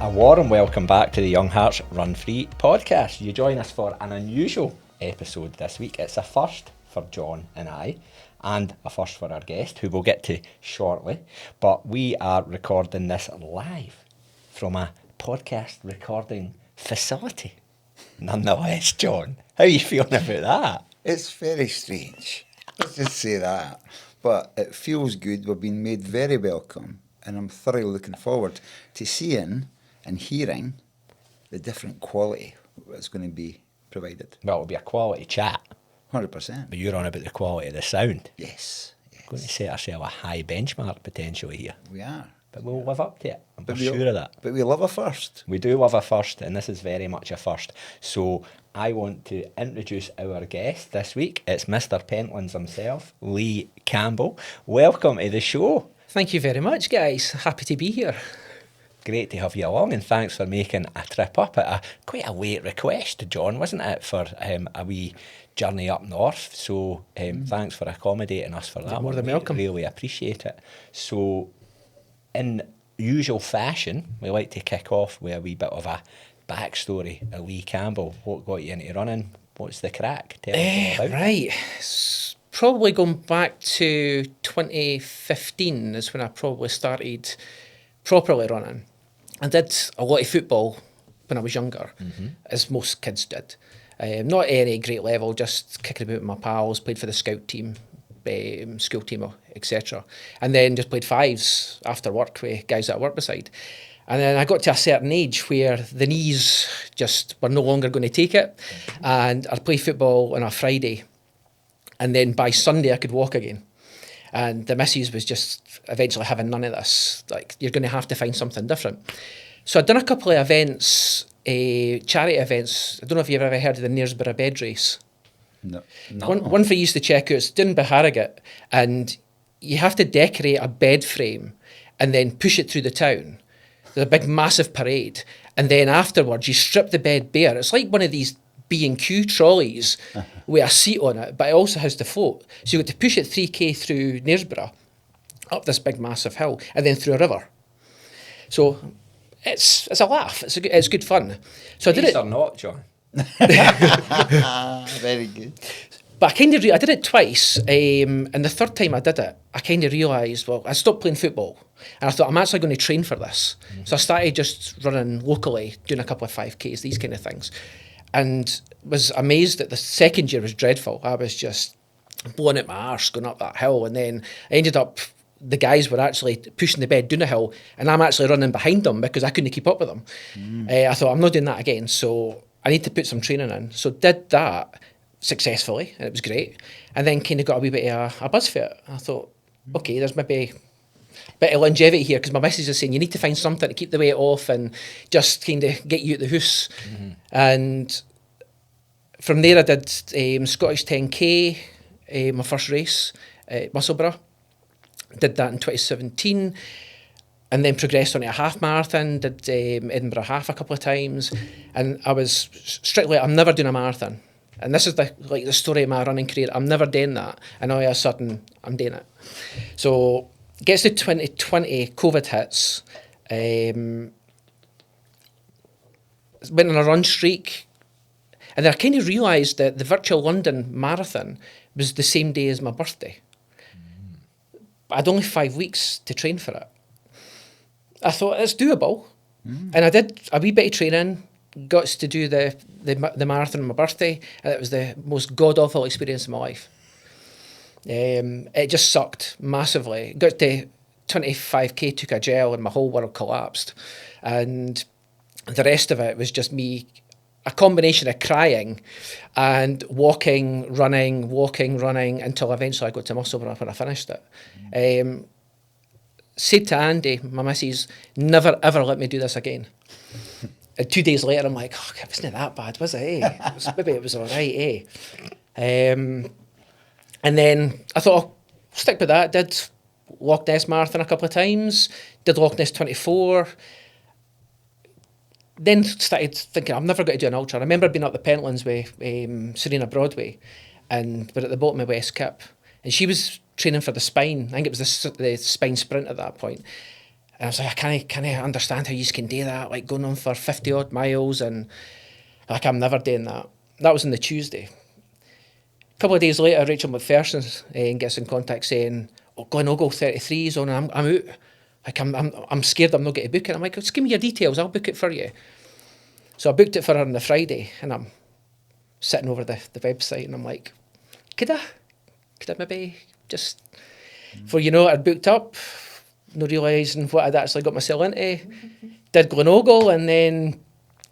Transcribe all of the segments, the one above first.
A warm welcome back to the Young Hearts Run Free podcast. You join us for an unusual episode this week. It's a first for John and I, and a first for our guest, who we'll get to shortly. But we are recording this live from a podcast recording facility. Nonetheless, John, how are you feeling about that? It's very strange. Let's just say that. But it feels good. We've been made very welcome, and I'm thoroughly looking forward to seeing and hearing the different quality that's going to be provided. Well, it'll be a quality chat. 100%. But you're on about the quality of the sound. Yes. Going to set ourselves a high benchmark potentially here. We are. But we'll live up to it. I'm sure of that. But we love a first. We do love a first, and this is very much a first. So I want to introduce our guest this week. It's Mr. Pentlands himself, Lee Campbell. Welcome to the show. Thank you very much, guys. Happy to be here. Great to have you along, and thanks for making a trip up at quite a late request, John, wasn't it, for a wee journey up north. So thanks for accommodating us for that. You're more than welcome. Really appreciate it. So in usual fashion, we like to kick off with a wee bit of a backstory of Lee Campbell. What got you into running? What's the crack? Tell us all about it. Right. Probably going back to 2015 is when I probably started properly running. I did a lot of football when I was younger, as most kids did. Not at any great level, just kicking about with my pals, played for the scout team, school team, etc. And then just played fives after work with guys that I worked beside. And then I got to a certain age where the knees just were no longer going to take it. And I'd play football on a Friday. And then by Sunday I could walk again. And the missus was just eventually having none of this. Like, you're going to have to find something different. So I'd done a couple of events, charity events. I don't know if you've ever heard of the Knaresborough bed race. No. One for you used to check out, it's down by Harrogate, and you have to decorate a bed frame and then push it through the town. There's a big massive parade, and then afterwards you strip the bed bare. It's like one of these B&Q trolleys with a seat on it, but it also has to float. So you've got to push it 3k through Knaresborough, up this big massive hill, and then through a river. So it's a laugh. It's good fun. So I did it. Or not, John? Very good. But I did it twice, and the third time I did it, I kind of realised, well, I stopped playing football, and I thought, I'm actually going to train for this. So I started just running locally, doing a couple of 5Ks, these kind of things, and was amazed that the second year was dreadful. I was just blowing out my arse going up that hill, and then I ended up, the guys were actually pushing the bed down the hill, and I'm actually running behind them because I couldn't keep up with them. I thought, I'm not doing that again, so I need to put some training in. So did that successfully, and it was great, and then kind of got a wee bit of a buzz for it. I thought, okay, there's maybe a bit of longevity here, because my missus is saying you need to find something to keep the weight off and just kind of get you out the house. And from there I did Scottish 10k, my first race at Musselburgh. Did that in 2017, and then progressed on to a half marathon, did Edinburgh half a couple of times, and I was strictly, I'm never doing a marathon. And this is the story of my running career. I'm never doing that, and all of a sudden I'm doing it. So gets to 2020, COVID hits, went on a run streak, and then I kind of realised that the virtual London marathon was the same day as my birthday. But I'd only 5 weeks to train for it. I thought, it's doable. And I did a wee bit of training, got to do the marathon on my birthday, and it was the most god-awful experience of my life. It just sucked massively. Got to 25k, took a gel, and my whole world collapsed. And the rest of it was just me, a combination of crying and walking, running, until eventually I got to Musselburgh when I finished it. Said to Andy, my missus, never ever let me do this again. And 2 days later, I'm like, oh, it wasn't that bad, was it? Maybe it was all right, And then I thought, I'll stick with that. Did Loch Ness Marathon a couple of times, did Loch Ness 24. Then started thinking, I'm never going to do an ultra. I remember being up the Pentlands with Serena Broadway, and we're at the bottom of West Kip, and she was training for the spine. I think it was the spine sprint at that point. And I was like, I can't understand how you can do that, like going on for 50 odd miles, and like I'm never doing that. That was on the Tuesday. A couple of days later, Rachel McPherson gets in contact saying, "Oh, Glenorgle 33 is on, and I'm out. Like I'm scared I'm not going to book it." I'm like, "Just give me your details, I'll book it for you." So I booked it for her on the Friday, and I'm sitting over the website, and I'm like, could I maybe just, for you know, I'd booked up, not realising what I'd actually got myself into. Did Glenorgle, and then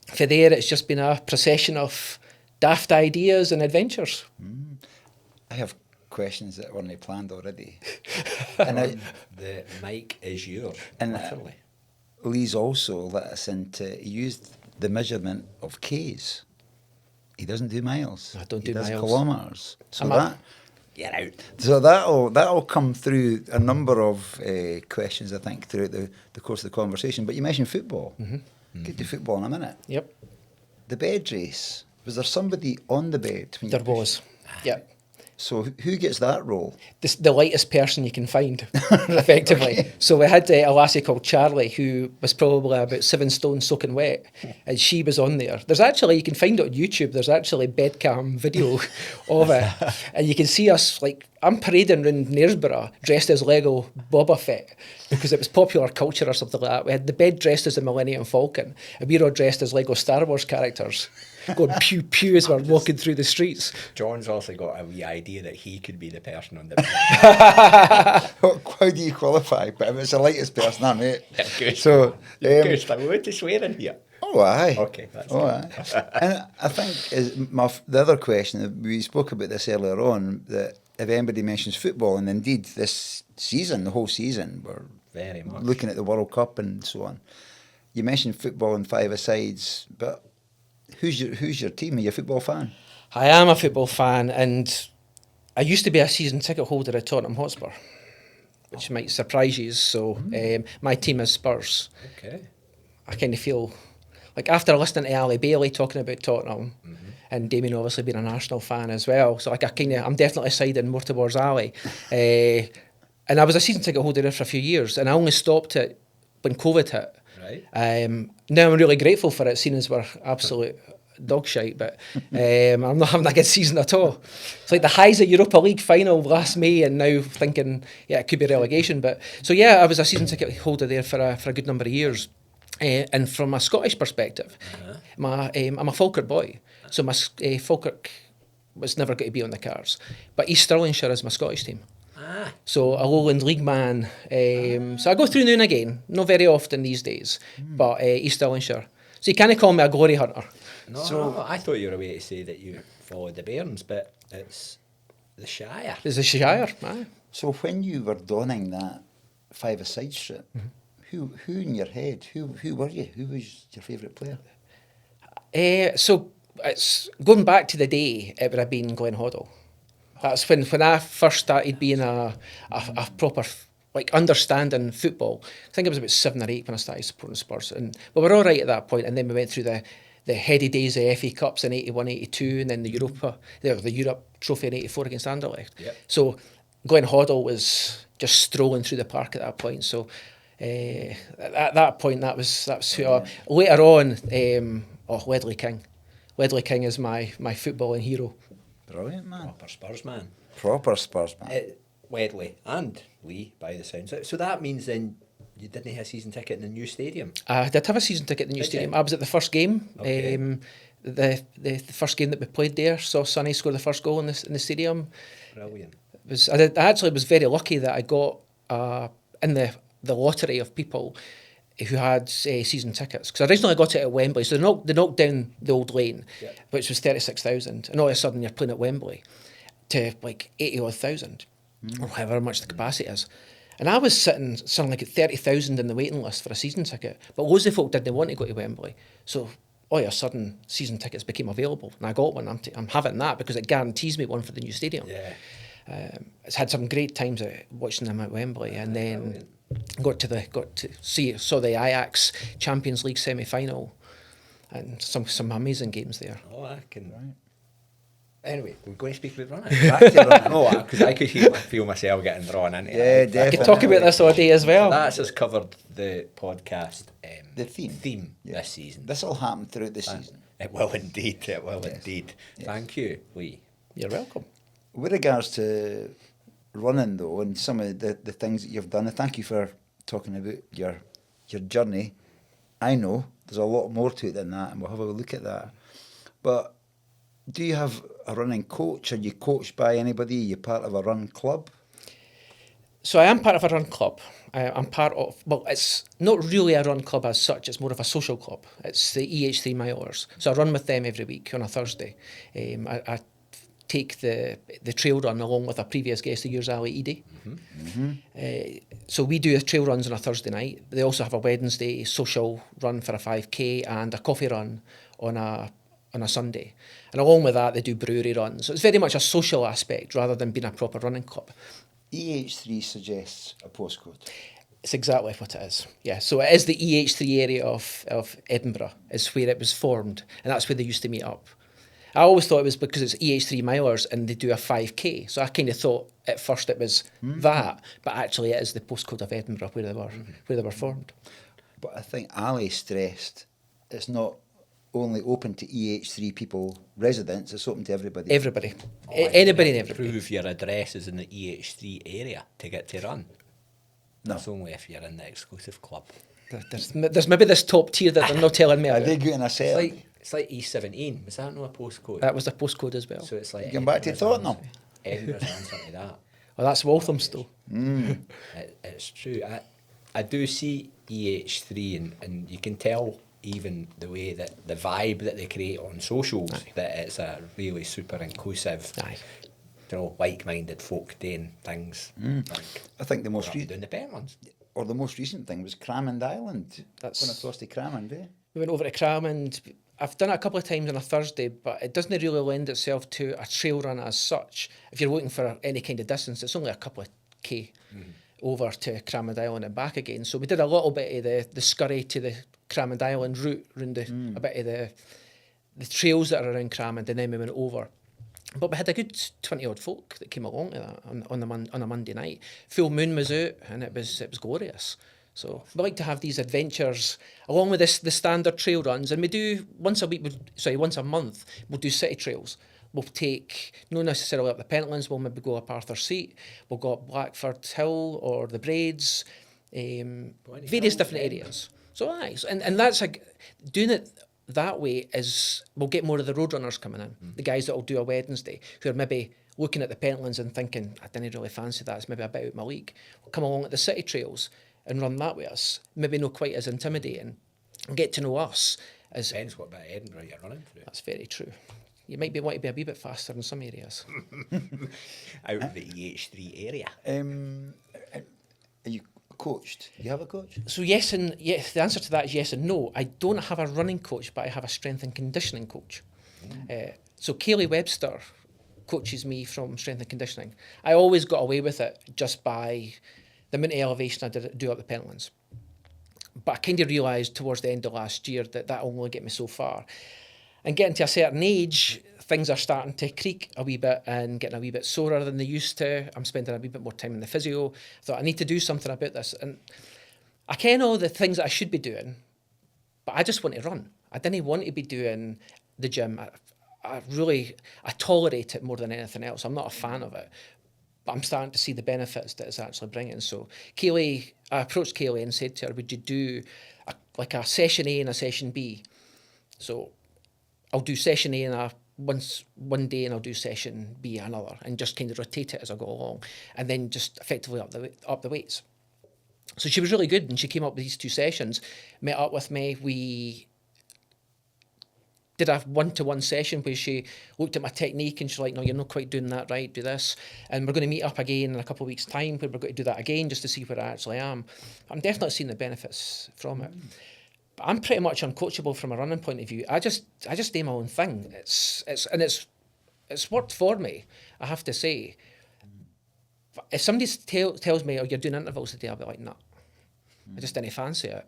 for there it's just been a procession of daft ideas and adventures. I have questions that weren't planned already. And the mic is yours, and literally. Lee's also let us into, he used the measurement of Ks. He doesn't do miles. I don't do he does miles. kilometres. So Get out. So that'll come through a number of questions, I think, throughout the course of the conversation. But you mentioned football. Get to football in a minute. Yep. The bed race. Was there somebody on the bed? When There was. Yep. So who gets that role? The lightest person you can find, effectively. Okay. So we had a lassie called Charlie, who was probably about 7 stone soaking wet, and she was on there. There's actually, you can find it on YouTube, there's actually bedcam video of it, and you can see us, like, I'm parading around Knaresborough dressed as Lego Boba Fett, because it was popular culture or something like that. We had the bed dressed as the Millennium Falcon, and we were all dressed as Lego Star Wars characters, going pew pew as we're walking through the streets. John's also got a wee idea that he could be the person on the bed. How do you qualify? But if it's the lightest person, I'm it. Good. So, Good. I'm going to swear in here. oh, aye. Okay, that's oh, good. aye. And I think the other question, we spoke about this earlier on, that if anybody mentions football, and indeed this season, the whole season, we're Very much. looking at the World Cup and so on. You mentioned football and five-a-sides, but who's your team? Are you a football fan? I am a football fan, and I used to be a season ticket holder at Tottenham Hotspur, which might surprise you. So my team is Spurs. Okay. I kind of feel like, after listening to Ali Bailey talking about Tottenham, and Damien obviously being an Arsenal fan as well, so like I'm definitely siding more towards Ali. And I was a season ticket holder there for a few years, and I only stopped it when COVID hit. Right. Now I'm really grateful for it, seeing as we're absolute dog shite, but I'm not having a good season at all. It's like the highs at Europa League final last May, and now thinking, yeah, it could be relegation. But so yeah, I was a season ticket holder there for a good number of years. And from a Scottish perspective, I'm a Falkirk boy, so my Falkirk was never going to be on the cards. But East Stirlingshire is my Scottish team. So a Lowland League man. So I go through now and again, not very often these days, but East Stirlingshire. So you can't call me a glory hunter. No, I thought you were away to say that you followed the Bairns, but it's the Shire. It's the Shire, aye. So when you were donning that five-a-side strip, who in your head, who were you? Who was your favourite player? So it's going back to the day, it would have been Glenn Hoddle. That's when I first started being a proper, like, understanding football. I think it was about 7 or 8 when I started supporting Spurs, and we were all right at that point. And then we went through the heady days of FA Cups in 81, 82, and then the Europe Trophy in 84 against Anderlecht. Yep. So Glenn Hoddle was just strolling through the park at that point. So at that point, that was who later on. Ledley King. Ledley King is my footballing hero. Brilliant, man. Proper Spurs man. Proper Spurs man. Wedley and Lee, by the sounds. So that means then you didn't have a season ticket in the new stadium? I did have a season ticket in the new Did stadium. you? I was at the first game. Okay. The first game that we played there, saw Sonny score the first goal in the stadium. Brilliant. I actually was very lucky that I got in the lottery of people who had season tickets, because originally I got it at Wembley, so they knocked down the old lane, Yep. which was 36,000, and all of a sudden you're playing at Wembley to like 80,000 or however much the capacity is. And I was sitting something like at 30,000 in the waiting list for a season ticket, but loads of folk didn't want to go to Wembley, so all of a sudden season tickets became available, and I got one. I'm having that because it guarantees me one for the new stadium. Yeah. It's had some great times watching them at Wembley, and then saw the Ajax Champions League semi-final, and some amazing games there. Oh, I can. Right. Anyway, we're going to speak about running. Back to running. No, because I could feel myself getting drawn into Yeah, it. We definitely. could talk about this all day as well. That's us covered the podcast The theme. Yeah. this season. This will happen throughout the season. It will indeed. It will Yes. indeed. Yes. Thank you, Lee. You're welcome. With regards to running, though, and some of the things that you've done, and thank you for talking about your journey. I know there's a lot more to it than that, and we'll have a look at that. But do you have a running coach? Are you coached by anybody? Are you part of a run club? So I am part of a run club. I'm part of, well, it's not really a run club as such, it's more of a social club. It's the EH3 Milers. So I run with them every week on a Thursday. I take the trail run along with a previous guest of yours, Ali Edie. So we do trail runs on a Thursday night. They also have a Wednesday social run for a 5K and a coffee run on a Sunday. And along with that, they do brewery runs. So it's very much a social aspect rather than being a proper running club. EH3 suggests a postcode. It's exactly what it is. Yeah, so it is the EH3 area of Edinburgh is where it was formed, and that's where they used to meet up. I always thought it was because it's EH3 Milers and they do a 5K, so I kind of thought at first it was that, but actually it is the postcode of Edinburgh where they were formed. But I think Ali stressed it's not only open to EH3 people, residents, it's open to everybody. Everybody, anybody and everybody. Prove your address is in the EH3 area to get to run. No. That's only if you're in the exclusive club. There's maybe this top tier that they're not telling me Are about. they getting a set? It's like E17. Was that not a postcode? That was the postcode as well. So it's like Going back to Tottenham. Edinburgh's answer to that. Well, that's Walthamstow. It's true. I do see EH3 and you can tell even the way that the vibe that they create on socials, that it's a really super inclusive, like-minded folk doing things. I think the most doing the Pentlands. or the most recent thing was Cramond Island. That's- Going across to Cramond, eh? We went over to Cramond. I've done it a couple of times on a Thursday, but it doesn't really lend itself to a trail run as such. If you're looking for any kind of distance, it's only a couple of K over to Cramond Island and back again. So we did a little bit of the scurry to the Cramond Island route, around a bit of the trails that are around Cramond, and then we went over. But we had a good 20 odd folk that came along to that on a Monday night. Full moon was out and it was glorious. So we like to have these adventures along with the standard trail runs, and we do once a month we'll do city trails. We'll take, not necessarily up the Pentlands, we'll maybe go up Arthur Seat, we'll go up Blackford Hill or the Braids, various different areas. So and that's doing it that way is, we'll get more of the road runners coming in, the guys that will do a Wednesday, who are maybe looking at the Pentlands and thinking, I didn't really fancy that, it's maybe a bit out my league. We'll come along at the city trails and run that with us, maybe not quite as intimidating, and get to know us. Depends what bit of Edinburgh you're running through. That's very true. You might want to be a wee bit faster in some areas. Out of the EH3 area. Are you coached? Do you have a coach? So yes, the answer to that is yes and no. I don't have a running coach, but I have a strength and conditioning coach. So Kaylee Webster coaches me from strength and conditioning. I always got away with it just by the amount of elevation I do up the Pentlands. But I kind of realised towards the end of last year that only get me so far. And getting to a certain age, things are starting to creak a wee bit and getting a wee bit sorer than they used to. I'm spending a wee bit more time in the physio. I thought I need to do something about this. And I ken all the things that I should be doing, but I just want to run. I didn't want to be doing the gym. I tolerate it more than anything else. I'm not a fan of it, but I'm starting to see the benefits that it's actually bringing. So I approached Kaylee and said to her, would you do a session A and a session B? So I'll do session A and one day, and I'll do session B another, and just kind of rotate it as I go along, and then just effectively up the weights. So she was really good, and she came up with these 2 sessions, met up with me. We did a one-to-one session where she looked at my technique and she's like, no, you're not quite doing that right, do this. And we're going to meet up again in a couple of weeks' time where we're going to do that again just to see where I actually am. I'm definitely seeing the benefits from it. But I'm pretty much uncoachable from a running point of view. I just do my own thing. It's worked for me, I have to say. If somebody tells me, oh, you're doing intervals today, I'll be like, no. I just didn't fancy it.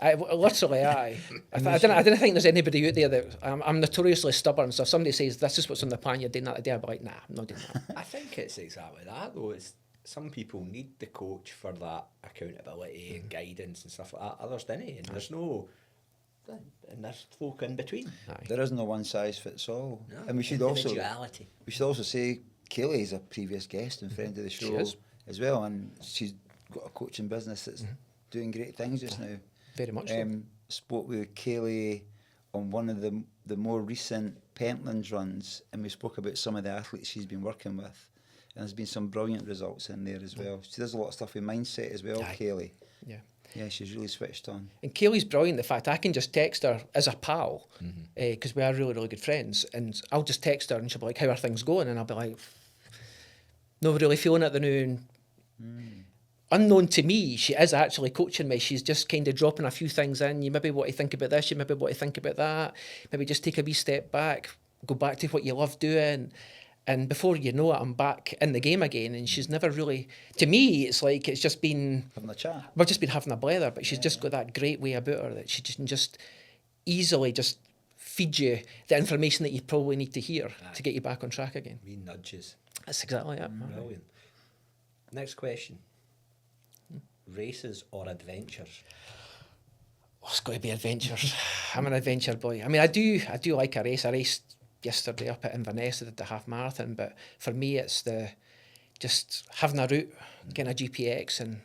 Literally, aye. I didn't think there's anybody out there that... I'm notoriously stubborn, so if somebody says, this is what's on the plan, you're doing that today, I'll be like, nah, I'm not doing that. I think it's exactly that, though. It's some people need the coach for that accountability and guidance and stuff like that. Others didn't, and there's no... And there's folk in between. Aye. There is no one size fits all. No, And we should individuality. also say Kayleigh is a previous guest and friend of the show is. as well, and she's got a coaching business that's doing great things just now. Very much so. Spoke with Kayleigh on one of the more recent Pentlands runs, and we spoke about some of the athletes she's been working with, and there's been some brilliant results in there as well. She does a lot of stuff with mindset as well, Aye. Kayleigh. Yeah. Yeah, she's really switched on. And Kayleigh's brilliant. The fact I can just text her as a pal, because we are really, really good friends, and I'll just text her and she'll be like, how are things going? And I'll be like, not really feeling it the noon. Unknown to me, she is actually coaching me. She's just kind of dropping a few things in. You maybe want to think about this, you maybe want to think about that. Maybe just take a wee step back, go back to what you love doing. And before you know it, I'm back in the game again. And she's never really... To me, it's like it's just been... Having a chat. We've just been having a blather, but she's just got that great way about her that she can just easily just feed you the information that you probably need to hear to get you back on track again. Wee nudges. That's exactly it. Brilliant. Next question. Races or adventures? Oh, it's got to be adventures. I'm an adventure boy. I mean, I do like a race. I raced yesterday up at Inverness. I did the half marathon, but for me, it's just having a route, getting a GPX, and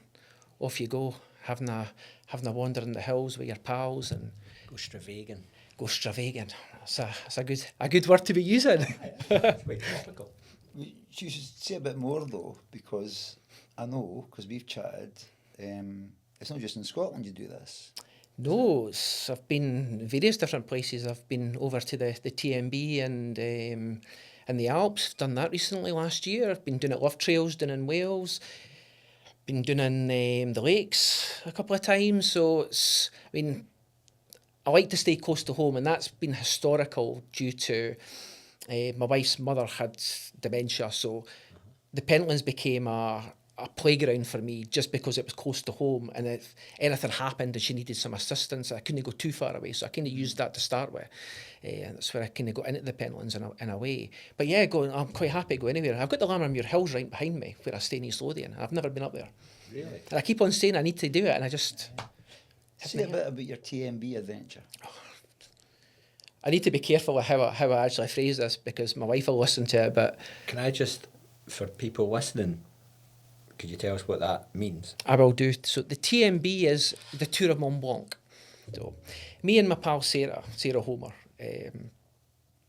off you go. Having a wander in the hills with your pals and Go Stravaiging. go Stravaiging. That's a good word to be using. It's quite topical. You should say a bit more though, because I know, because we've chatted, it's not just in Scotland you do this. No, I've been in various different places. I've been over to the TMB and in the Alps. I've done that recently last year. I've been doing it Love Trails down in Wales. Been doing in the lakes a couple of times. So I like to stay close to home, and that's been historical due to my wife's mother had dementia. So the Pentlands became a playground for me just because it was close to home, and if anything happened and she needed some assistance, I couldn't go too far away, so I kind of used that to start with, and that's where I kind of got into the Pentlands in a way. But yeah, I'm quite happy to go anywhere. I've got the Lammermuir Hills right behind me where I stay in East Lothian. I've never been up there. Really? And I keep on saying I need to do it, and I just... Say a bit about your TMB adventure. I need to be careful with how I actually phrase this, because my wife will listen to it, but Can I just, for people listening, could you tell us what that means? I will do. So the TMB is the Tour du Mont Blanc. So me and my pal Sarah Homer,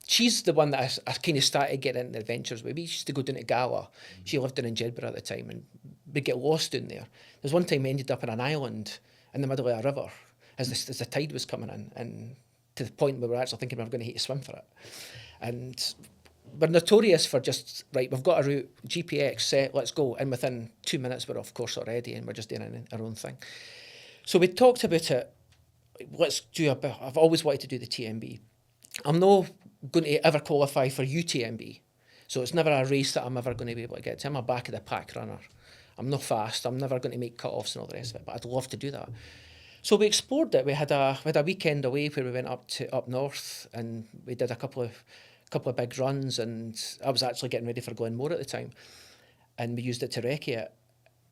she's the one that I kind of started getting into adventures with. We used to go down to Gala. She lived in Jedburgh at the time, and we'd get lost down there. There's one time we ended up in an island in the middle of a river as the tide was coming in, and to the point where we were actually thinking we were going to hate to swim for it. And we're notorious for just, right, we've got a route, GPX set, let's go. And within 2 minutes, we're off course already, and we're just doing our own thing. So we talked about it. Let's do I've always wanted to do the TMB. I'm not going to ever qualify for UTMB. So it's never a race that I'm ever going to be able to get to. I'm a back of the pack runner. I'm not fast. I'm never going to make cut-offs and all the rest of it, but I'd love to do that. So we explored it. We had a weekend away where we went up north, and we did a couple of big runs, and I was actually getting ready for Glenmore at the time, and we used it to recce it.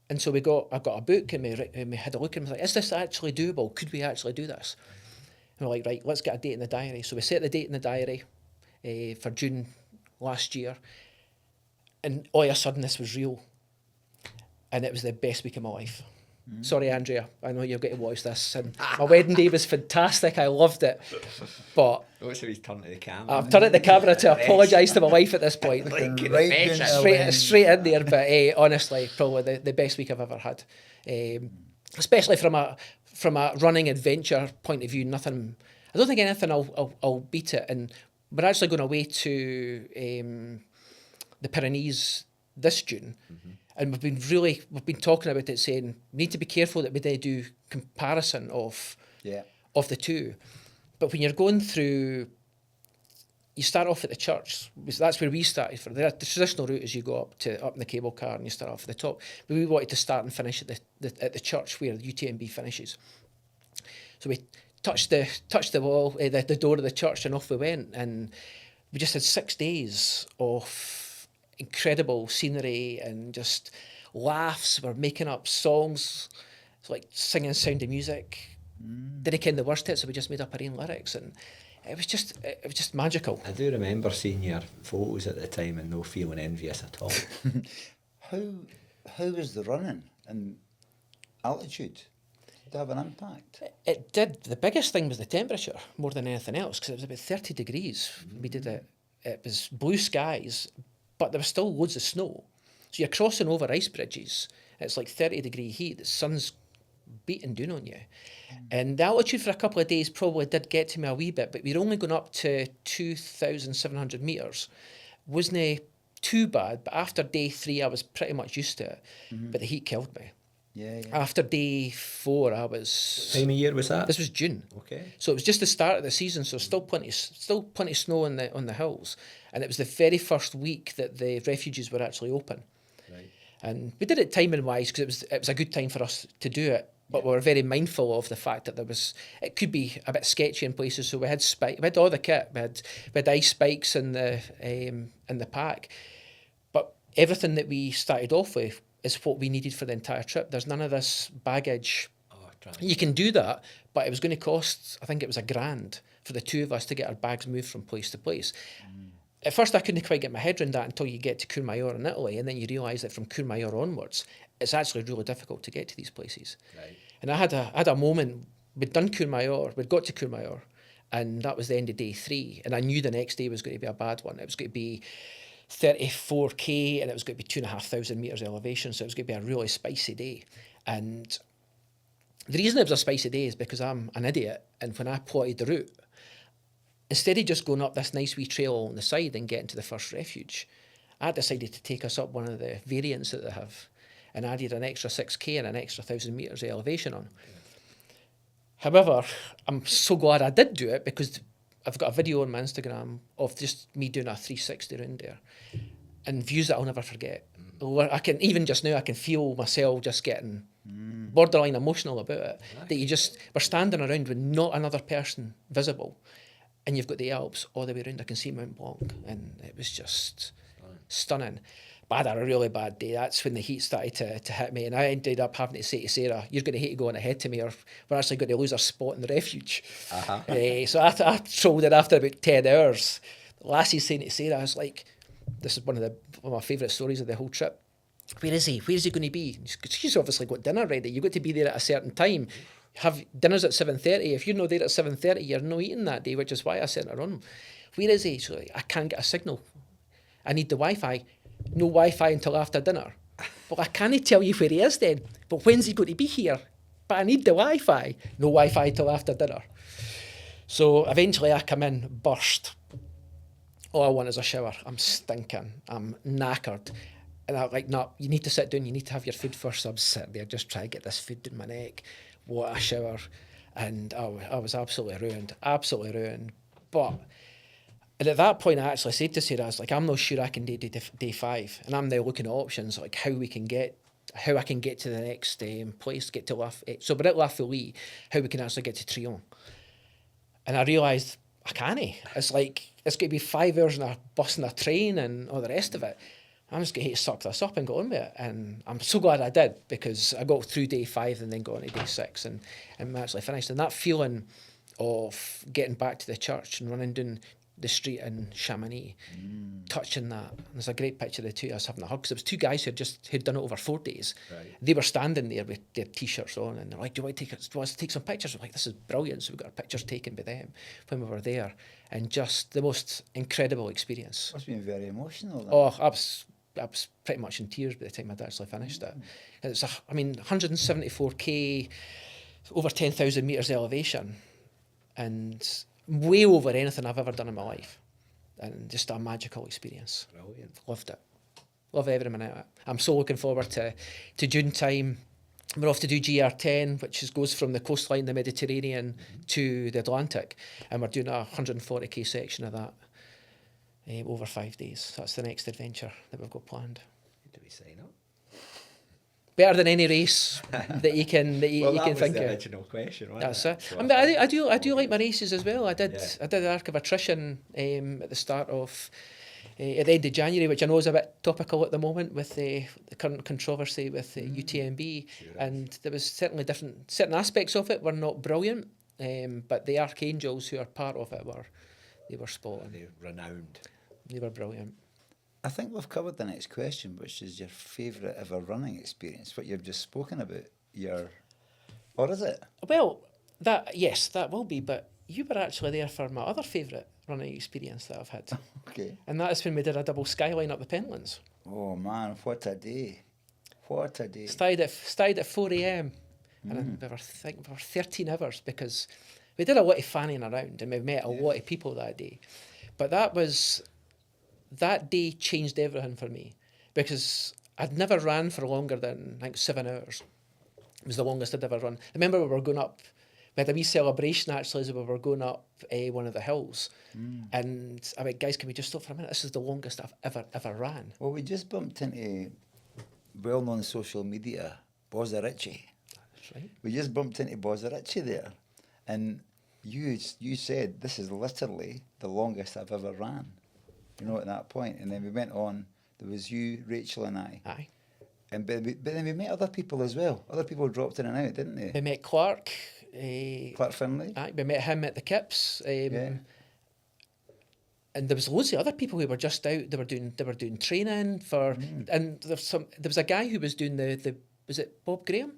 And so I got a book, and we had a look, and we were like, is this actually doable? Could we actually do this? And we're like, right, let's get a date in the diary. So we set the date in the diary for June last year, and all of a sudden this was real, and it was the best week of my life. Sorry, Andrea, I know you'll get to watch this. And my wedding day was fantastic. I loved it. But What's how he's turned to the camera? I've turned the camera to apologise to my wife at this point. Right straight in there. But honestly, probably the best week I've ever had. Especially from a running adventure point of view. Nothing. I don't think anything I'll beat it. And we're actually going away to the Pyrenees this June. Mm-hmm. And we've been talking about it, saying we need to be careful that we do comparison of the two. But when you're going through, you start off at the church. That's where we started. The traditional route is you go up in the cable car and you start off at the top. But we wanted to start and finish at the church where the UTMB finishes. So we touched the wall, the door of the church, and off we went. And we just had 6 days of incredible scenery and just laughs. We're making up songs, like singing Sound of Music. Didn't ken the words to it, so we just made up our own lyrics, and it was just magical. I do remember seeing your photos at the time and no feeling envious at all. How was the running and altitude? Did it have an impact? It did. The biggest thing was the temperature more than anything else, because it was about 30 degrees. We did it. It was blue skies, but there was still loads of snow. So you're crossing over ice bridges. It's like 30-degree heat. The sun's beating down on you. And the altitude for a couple of days probably did get to me a wee bit, but we'd only gone up to 2,700 metres. Wasn't too bad, but after day 3 I was pretty much used to it. But the heat killed me. Yeah. After day 4 I was... What time of year was that? This was June. Okay. So it was just the start of the season, so still plenty of snow on the hills. And it was the very first week that the refuges were actually open. Right. And we did it timing-wise because it was a good time for us to do it. But we were very mindful of the fact that it could be a bit sketchy in places. So we had we had all the kit. We had ice spikes in the pack. But everything that we started off with is what we needed for the entire trip. There's none of this baggage. You can do that, but it was going to cost, I think it was $1,000 for the 2 of us to get our bags moved from place to place. At first I couldn't quite get my head around that until you get to Courmayeur in Italy, and then you realise that from Courmayeur onwards, it's actually really difficult to get to these places. Right. And I had a moment, we'd done Courmayeur, we'd got to Courmayeur, and that was the end of day 3, and I knew the next day was going to be a bad one. It was going to be 34k, and it was going to be 2,500 metres elevation, so it was going to be a really spicy day. And the reason it was a spicy day is because I'm an idiot, and when I plotted the route, instead of just going up this nice wee trail on the side and getting to the first refuge, I decided to take us up one of the variants that they have and added an extra 6k and an extra 1,000 metres of elevation on. However, I'm so glad I did do it because I've got a video on my Instagram of just me doing a 360 round there and views that I'll never forget. I can, even just now, I can feel myself just getting borderline emotional about it. That we're standing around with not another person visible, and you've got the Alps all the way around. I can see Mont Blanc, and it was just stunning. But I had a really bad day. That's when the heat started to hit me, and I ended up having to say to Sarah, "You're going to hate going ahead to me, or we're actually going to lose our spot in the refuge." So I trolled it after about 10 hours. Lassie's saying to Sarah, I was like, this is one of my favourite stories of the whole trip. Where is he? Where is he going to be? She's obviously got dinner ready. You've got to be there at a certain time. Have dinner's at 7:30. If you're not there at 7:30, you're not eating that day, which is why I sent her on. Where is he? She's like, I can't get a signal. I need the Wi-Fi. No Wi-Fi until after dinner. Well, I can't tell you where he is then. But when's he going to be here? But I need the Wi-Fi. No Wi-Fi till after dinner. So eventually I come in, burst. All I want is a shower. I'm stinking. I'm knackered. And I'm like, no, you need to sit down. You need to have your food first. So I'm sitting there just trying to get this food in my neck. What a shower. And I was absolutely ruined. Absolutely ruined. And at that point, I actually said to Sarah, I was like, I'm not sure I can do day 5. And I'm now looking at options, like how I can get to the next place, get to so we're at La Folie, how we can actually get to Tryon. And I realised, I can't. It's like, it's going to be 5 hours in a bus and a train and all the rest of it. I'm just going to suck this up and go on with it. And I'm so glad I did, because I got through day 5 and then got on to day 6 and we actually finished. And that feeling of getting back to the church and running down the street in Chamonix, touching that. And there's a great picture of the 2 of us having a hug, because it was 2 guys who'd done it over 4 days. Right. They were standing there with their T-shirts on, and they're like, do you want us to take some pictures? We're like, this is brilliant. So we got our pictures taken by them when we were there. And just the most incredible experience. Must have been very emotional then. Oh, I was pretty much in tears by the time I'd actually finished it. And it's 174k, over 10,000 metres elevation, and way over anything I've ever done in my life. And just a magical experience. Brilliant. Loved it. Love every minute of it. I'm so looking forward to June time. We're off to do GR10, which goes from the coastline, the Mediterranean, to the Atlantic. And we're doing a 140k section of that over 5 days. That's the next adventure that we've got planned. Do we sign up? better than any race that you can Well, you that can was think the of. original question, wasn't That's it? it. So I mean, I do like my races as well. I did Yeah. the Arc of Attrition at the start of at the end of January, which I know is a bit topical at the moment with the current controversy with UTMB, Sure is. and there was certainly certain aspects of it were not brilliant, but the Archangels who are part of it were spot on. They're renowned. They were brilliant. I think we've covered the next question, which is your favourite ever running experience, what you've just spoken about. Or is it? Well, that will be, but you were actually there for my other favourite running experience that I've had. Okay. And that is when we did a double skyline up the Pentlands. Oh man, what a day. What a day. Started at 4 a.m. and we were 13 hours because we did a lot of fanning around and we met a lot of people that day. But that day changed everything for me because I'd never ran for longer than, I think, 7 hours. It was the longest I'd ever run. I remember we were going up, we had a wee celebration actually as we were going up one of the hills. And I went, guys, can we just stop for a minute? This is the longest I've ever ran. Well, we just bumped into well-known social media, Bozza Ritchie. That's right. We just bumped into Bozza Ritchie there. And you said, this is literally the longest I've ever ran. You know, at that point. And then we went on, there was you, Rachel and I. Aye. But then we met other people as well. Other people dropped in and out, didn't We they? met Clark. Clark Finlay. Aye, we met him at the Kips. Yeah. And there was loads of other people who were just out. They were doing training for, and there was a guy who was doing was it Bob Graham?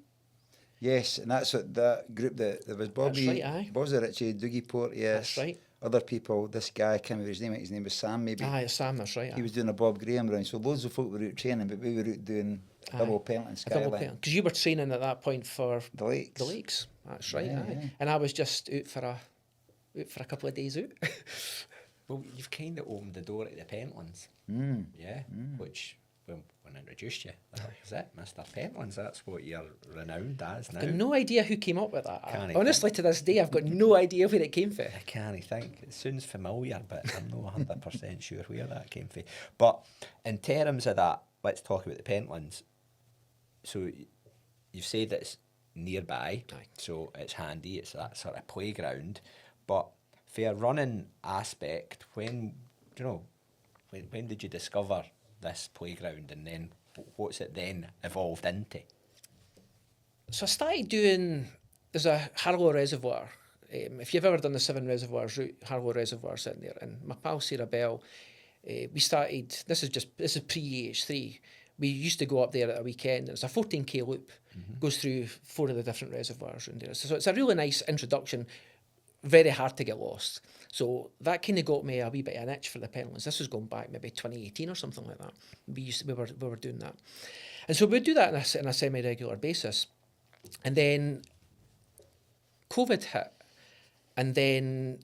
Yes, and that's what that group that there was Bobby, That's right, aye. Bozza Ritchie, Dougie Porteous. That's right. Other people, this guy, I can't remember his name, his name was Sam maybe. Aye, it's Sam, that's right. He was doing a Bob Graham round, so loads of folk were out training, but we were out doing double Pentlands Skyline. Because you were training at that point for The lakes. the lakes. That's right. Yeah, aye. yeah. And I was just out for a couple of days out. Well, you've kind of opened the door to the Pentlands. Yeah, which, when I introduced you, that was it, Mr. Pentlands. That's what you're renowned as now. I've got no idea who came up with that. Can't Honestly, to this day, I've got no idea where it came from. I can't think. It sounds familiar, but I'm not 100% sure where that came from. But in terms of that, let's talk about the Pentlands. So you've said that it's nearby, Aye. so it's handy. It's that sort of playground. But for a running aspect, when did you discover this playground, and then what's it then evolved into? So I started doing, there's a Harlow Reservoir. If you've ever done the 7 reservoirs route, Harlow Reservoir sitting there, and my pal Sarah Bell, we started, this is pre-EH3, we used to go up there at a weekend. It's a 14k loop, goes through 4 of the different reservoirs around there. So it's a really nice introduction, very hard to get lost. So that kind of got me a wee bit of an itch for the Pentlands. This was going back maybe 2018 or something like that. We were doing that. And so we'd do that on a semi-regular basis. And then COVID hit. And then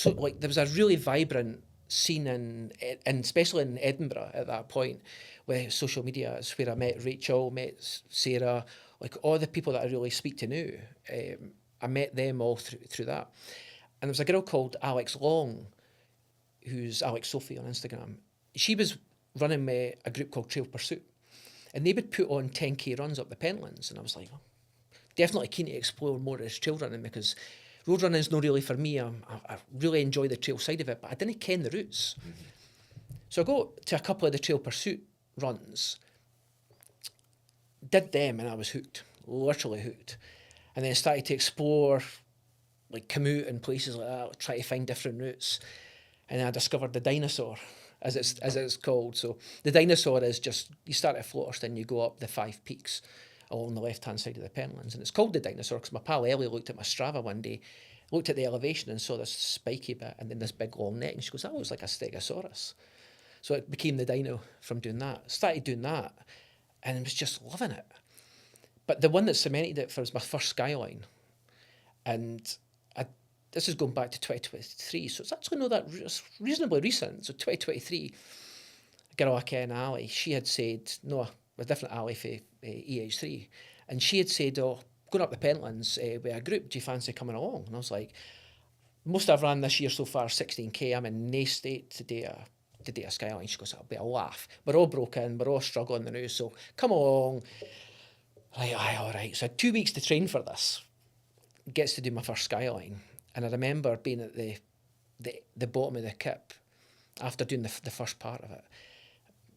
there was a really vibrant scene and especially in Edinburgh at that point with social media. It's where I met Rachel, met Sarah, like all the people that I really speak to now. I met them all through that. And there was a girl called Alex Long, who's Alex Sophie on Instagram. She was running with a group called Trail Pursuit. And they would put on 10k runs up the Pentlands. And I was like, oh, definitely keen to explore more of this trail running because road running is not really for me. I really enjoy the trail side of it, but I didn't ken the routes. So I got to a couple of the Trail Pursuit runs, did them, and I was hooked, literally hooked. And then started to explore, like Commute and places like that, try to find different routes. And then I discovered the Dinosaur, as it's called. So the Dinosaur is just, you start at Flotters, then you go up the 5 peaks along the left-hand side of the Pentlands. And it's called the Dinosaur because my pal Ellie looked at my Strava one day, looked at the elevation and saw this spiky bit and then this big long neck. And she goes, that looks like a Stegosaurus. So it became the Dino from doing that. Started doing that and was just loving it. But the one that cemented it was my first Skyline. And this is going back to 2023, so it's actually not that reasonably recent. So 2023, a girl I ken, Ali, she had said, no, a different Ali for EH3, and she had said, oh, going up the Pentlands with a group, do you fancy coming along? And I was like, most I've ran this year so far, 16k, I'm in no state to do a to do a skyline. She goes, it'll be a laugh. We're all broken, we're all struggling now, so come along. Like, aye, all right. So I had 2 weeks to train for this. Gets to do my first skyline. And I remember being at the bottom of the kip after doing the first part of it.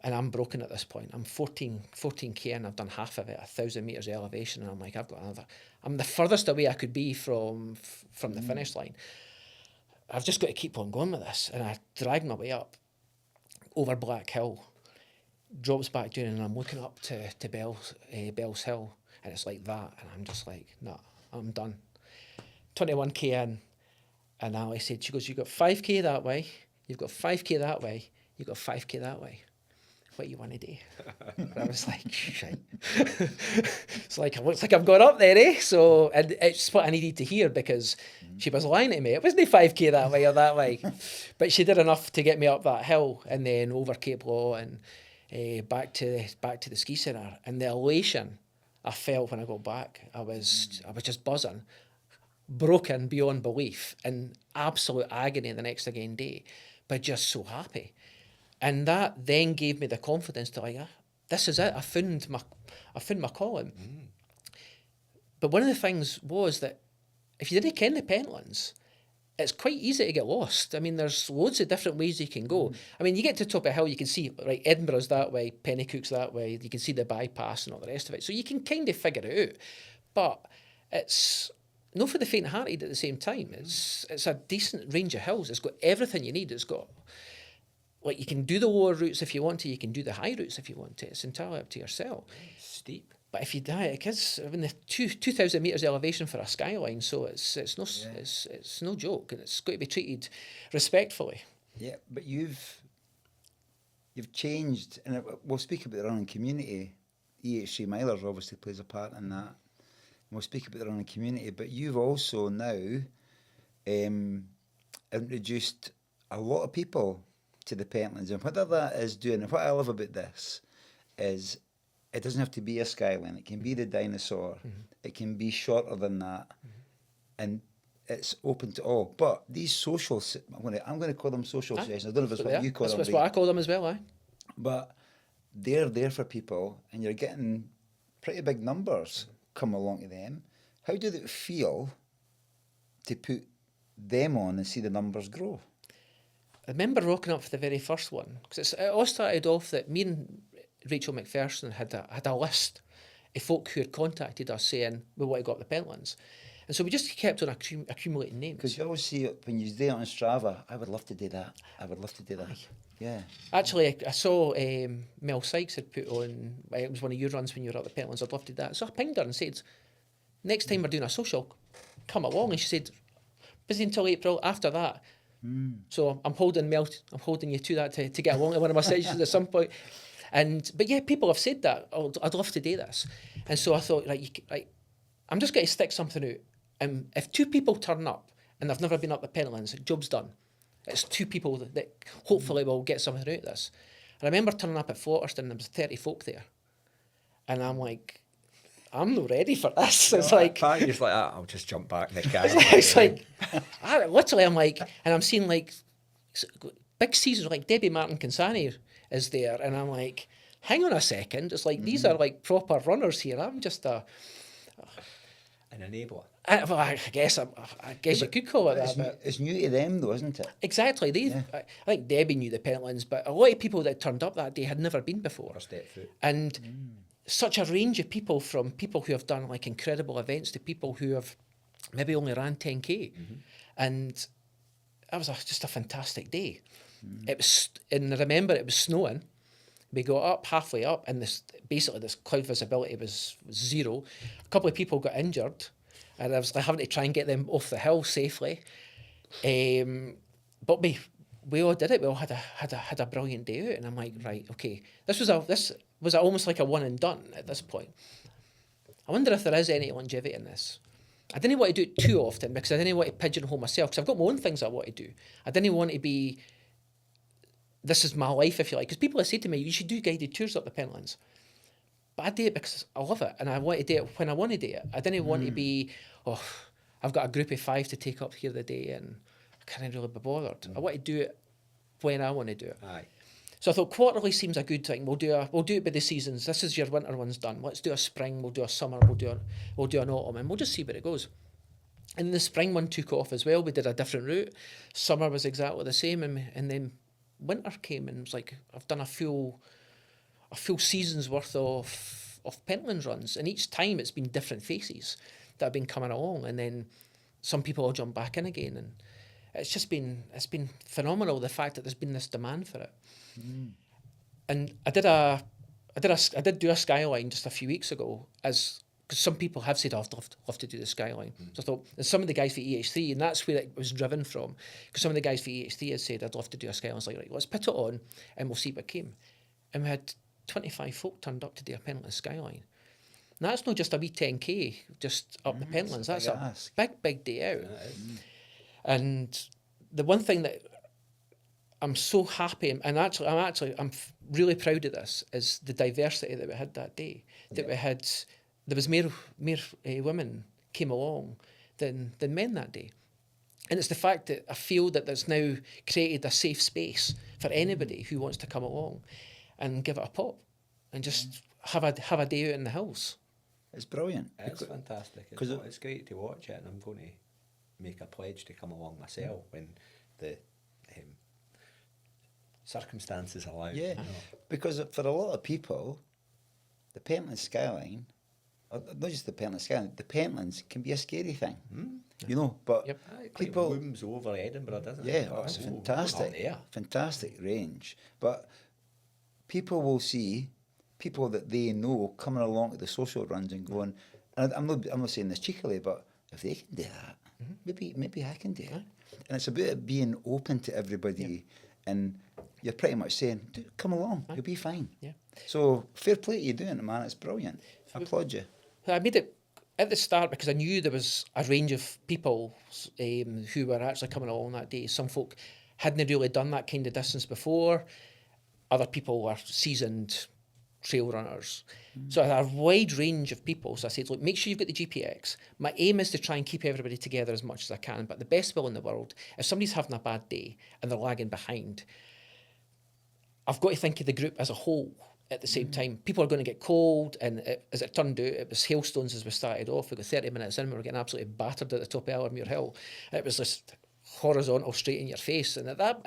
And I'm broken at this point. I'm 14k in, I've done half of it, 1,000 metres elevation, and I'm like, I've got another. I'm the furthest away I could be from the finish line. I've just got to keep on going with this. And I dragged my way up over Black Hill, drops back down, and I'm looking up to Bell's Hill, and it's like that, and I'm just like, nah, I'm done. 21k in, and Ali said, she goes, you've got 5k that way, you've got 5k that way, you've got 5k that way. What you want to do? And I was like, shite. It's like, it looks like I've gone up there, eh? So, and it's what I needed to hear, because she was lying to me. It wasn't 5k that way or that way. But she did enough to get me up that hill, and then over Cape Law, and back to the ski centre. And the elation I felt when I got back, I was just buzzing, broken beyond belief, in absolute agony the next again day, but just so happy. And that then gave me the confidence to, like, this is it. I found my calling. But one of the things was that if you didn't ken the Pentlands, it's quite easy to get lost. I mean, there's loads of different ways you can go. I mean, you get to the top of a hill, you can see, right, Edinburgh's that way, Pennycook's that way, you can see the bypass and all the rest of it. So you can kind of figure it out. But it's not for the faint-hearted at the same time. It's a decent range of hills. It's got everything you need. It's got, like, you can do the lower routes if you want to, you can do the high routes if you want to. It's entirely up to yourself. Steep. But if you die, it is, I mean, the 2,000 metres elevation for a skyline, so it's no joke, and it's got to be treated respectfully. Yeah, but you've changed, and we'll speak about the running community. EH3 Milers obviously plays a part in that. And we'll speak about the running community, but you've also now introduced a lot of people to the Pentlands, and what that is doing, and what I love about this is it doesn't have to be a skyline. It can be the dinosaur. It can be shorter than that, and it's open to all. But these social, I'm going to call them social sessions. I don't know if it's what you call them. That's what I call them as well, aye. But they're there for people, and you're getting pretty big numbers come along to them. How did it feel to put them on and see the numbers grow? I remember rocking up for the very first one, because it all started off that me and Rachel McPherson had a list of folk who had contacted us saying, we want to go up the Pentlands. And so we just kept on accumulating names. Because you always see it when you do it on Strava, I would love to do that. I would love to do that. Yeah. Actually, I saw Mel Sykes had put on, it was one of your runs when you were up the Pentlands, I'd love to do that. So I pinged her and said, next time we're doing a social, come along. And she said, busy until April, after that. So I'm holding you to that to get along to one of my sessions at some point. But yeah, people have said that, I'd love to do this. And so I thought, I'm just going to stick something out. And if 2 people turn up and they've never been up the Pentlands, job's done. It's 2 people that hopefully will get something out of this. And I remember turning up at Flotterston and there was 30 folk there. And I'm like, I'm not ready for this. It's like, You're just like, I'll just jump back this guy. it's like, literally, I'm like, and I'm seeing like big seasons like Debbie Martin Consani is there, and I'm like, hang on a second, it's like these are like proper runners here. I'm just an enabler. I guess you could call it that. But it's new to them though, isn't it? Exactly. I think Debbie knew the Pentlands, but a lot of people that turned up that day had never been before. Or step foot. And such a range of people, from people who have done like incredible events to people who have maybe only ran 10k. And that was just a fantastic day. It was, and I remember it was snowing. We got up halfway up, and this cloud visibility was zero. A couple of people got injured, and I was having to try and get them off the hill safely. But we all did it. We all had a brilliant day out, and I'm like, right, okay, this was almost like a one and done at this point. I wonder if there is any longevity in this. I didn't want to do it too often because I didn't want to pigeonhole myself, because I've got my own things I want to do. I didn't want to be, this is my life, if you like. Because people have said to me, you should do guided tours up the Pentlands. But I do it because I love it, and I want to do it when I want to do it. I didn't want to be, I've got a group of 5 to take up here the day and I can't really be bothered. I want to do it when I want to do it. Aye. So I thought quarterly seems a good thing. We'll do it by the seasons. This is your winter one's done. Let's do a spring. We'll do a summer. We'll do an autumn, and we'll just see where it goes. And the spring one took off as well. We did a different route. Summer was exactly the same, and then winter came, and it was like I've done a full season's worth of Pentlands runs, and each time it's been different faces that have been coming along, and then some people will jump back in again, and it's been phenomenal, the fact that there's been this demand for it. And I did do a skyline just a few weeks ago, because some people have said, I'd love to do the skyline. So I thought, and some of the guys for EH3, and that's where it was driven from, because some of the guys for EH3 had said, I'd love to do a skyline. I was like, right, let's put it on and we'll see what came. And we had 25 folk turned up to do a Pentlands skyline. And that's not just a wee 10k just up the Pentlands. That's a big day out. And the one thing that I'm so happy, and I'm really proud of this, is the diversity that we had that day. That there was more women came along than men that day. And it's the fact that I feel that there's now created a safe space for anybody who wants to come along and give it a pop and just have a day out in the hills. It's brilliant. It's fantastic. It's great to watch it, and I'm going to make a pledge to come along myself when the circumstances allow. Yeah, because for a lot of people, the Pentlands skyline, or not just the Pentlands skyline, the Pentlands can be a scary thing. You know, but people it looms over Edinburgh, doesn't it? Yeah, it's fantastic, fantastic range. But people will see people that they know coming along to the social runs and going, and I'm not saying this cheekily, but if they can do that, maybe I can do it. And it's about being open to everybody, and you're pretty much saying, dude, come along, you'll be fine. Yeah. So fair play to you doing it, man. It's brilliant. I applaud you. I made it at the start because I knew there was a range of people who were actually coming along that day. Some folk hadn't really done that kind of distance before. Other people were seasoned trail runners. So I had a wide range of people. So I said, look, make sure you've got the GPX. My aim is to try and keep everybody together as much as I can. But the best will in the world, if somebody's having a bad day and they're lagging behind, I've got to think of the group as a whole at the same time. People are going to get cold, and as it turned out, it was hailstones as we started off. We got 30 minutes in, we were getting absolutely battered at the top of Ellermuir Hill. It was just horizontal, straight in your face. And at that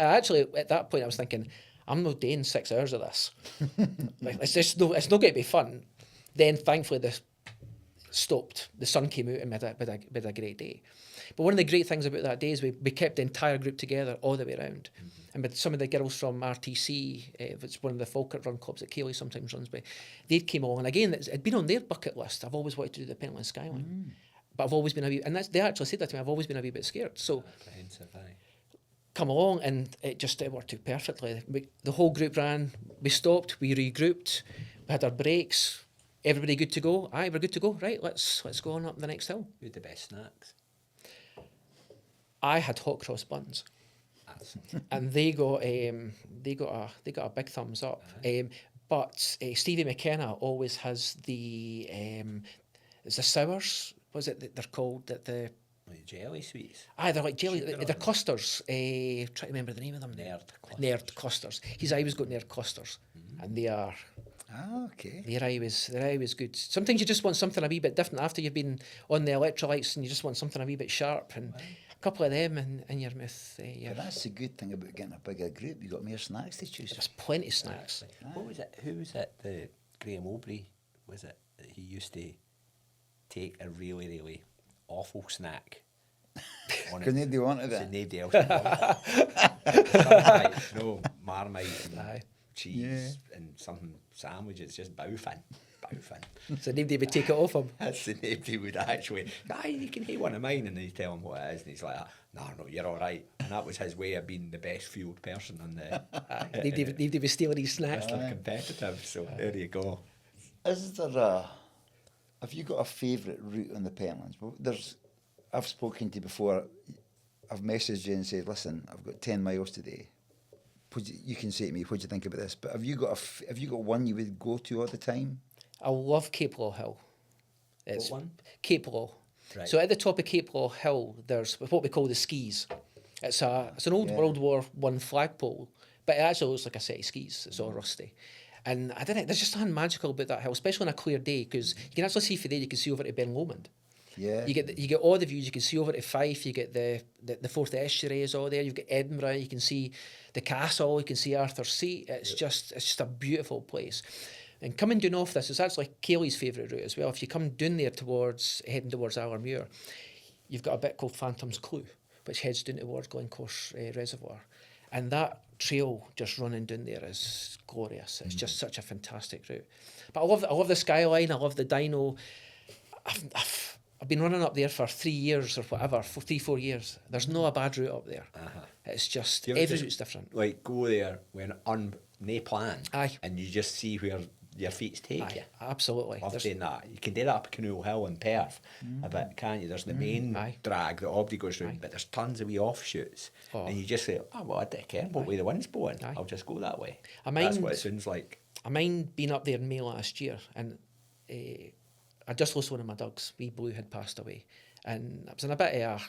point, I was thinking, I'm not doing 6 hours of this. It's not going to be fun. Then, thankfully, this stopped. The sun came out and we had a great day. But one of the great things about that day is we kept the entire group together all the way around. And with some of the girls from RTC, it's one of the Falkirk run clubs that Kaylee sometimes runs by, they came along. And again, it'd been on their bucket list. I've always wanted to do the Pentlands Skyline. But I've always been they actually said that to me, I've always been a wee bit scared. So come along, and it worked out perfectly. The whole group ran, we stopped, we regrouped, we had our breaks, everybody good to go? Aye, we're good to go. Right, let's go on up the next hill. Who had the best snacks? I had hot cross buns, and they got a big thumbs up. But Stevie McKenna always has the it's the sours. What's it that they're called? Like jelly sweets. Aye, they're like jelly. They're clusters. Try to remember the name of them. Nerd clusters. He's always got nerd clusters, and they are. Ah, okay. They're always good. Sometimes you just want something a wee bit different after you've been on the electrolytes, and you just want something a wee bit sharp, and a couple of them in your mouth. But that's the good thing about getting a bigger group. You got more snacks to choose. There's plenty of snacks. What was it? Who was it? The Graham Aubrey, was it? That he used to take a really, really awful snack. Because nobody wanted it. So nobody else wanted it. No, Marmite and cheese and something sandwiches, just bowfin. So nobody would take it off him. That's the nobody would actually, you can have one of mine, and they tell him what it is, and he's like, no, you're all right. And that was his way of being the best fueled person on the. Nobody was stealing his snacks. They're competitive, so there you go. Is there have you got a favourite route on the Pentlands? Well, I've spoken to you before. I've messaged you and said, listen, I've got 10 miles today. You can say to me, what do you think about this? But have you got one you would go to all the time? I love Cape Law Hill. What one? Cape Law. Right. So at the top of Cape Law Hill, there's what we call the skis. It's an old World War I flagpole, But it actually looks like a set of skis. It's all rusty. And I don't know, there's just something magical about that hill, especially on a clear day, because you can actually see from there, you can see over to Ben Lomond. Yeah. You get all the views. You can see over to Fife. You get the Forth Estuary is all there. You've got Edinburgh. You can see the castle. You can see Arthur's Seat. It's just a beautiful place. And coming down off this, it's actually Kaylee's favourite route as well. If you come down there heading towards Allermuir, you've got a bit called Phantom's Cleugh, which heads down towards Glencorse Reservoir. And that trail just running down there is glorious. It's just such a fantastic route. But I love the skyline. I love the Dino. I've been running up there for 3 years or whatever, for 3-4 years. There's no a bad route up there. It's just, every route's different. Like, go there when no plan. Aye. And you just see where your feet's take you. Absolutely. Love doing that. You can do that up Canoe Hill in Perth a bit, can't you? There's the main drag that Obdy goes through, but there's tons of wee offshoots. And you just say, oh, well, I don't care what way the wind's blowing. I'll just go that way. That's what it sounds like. I mind being up there in May last year, and I just lost one of my dogs. Wee Blue had passed away, and I was in a bit of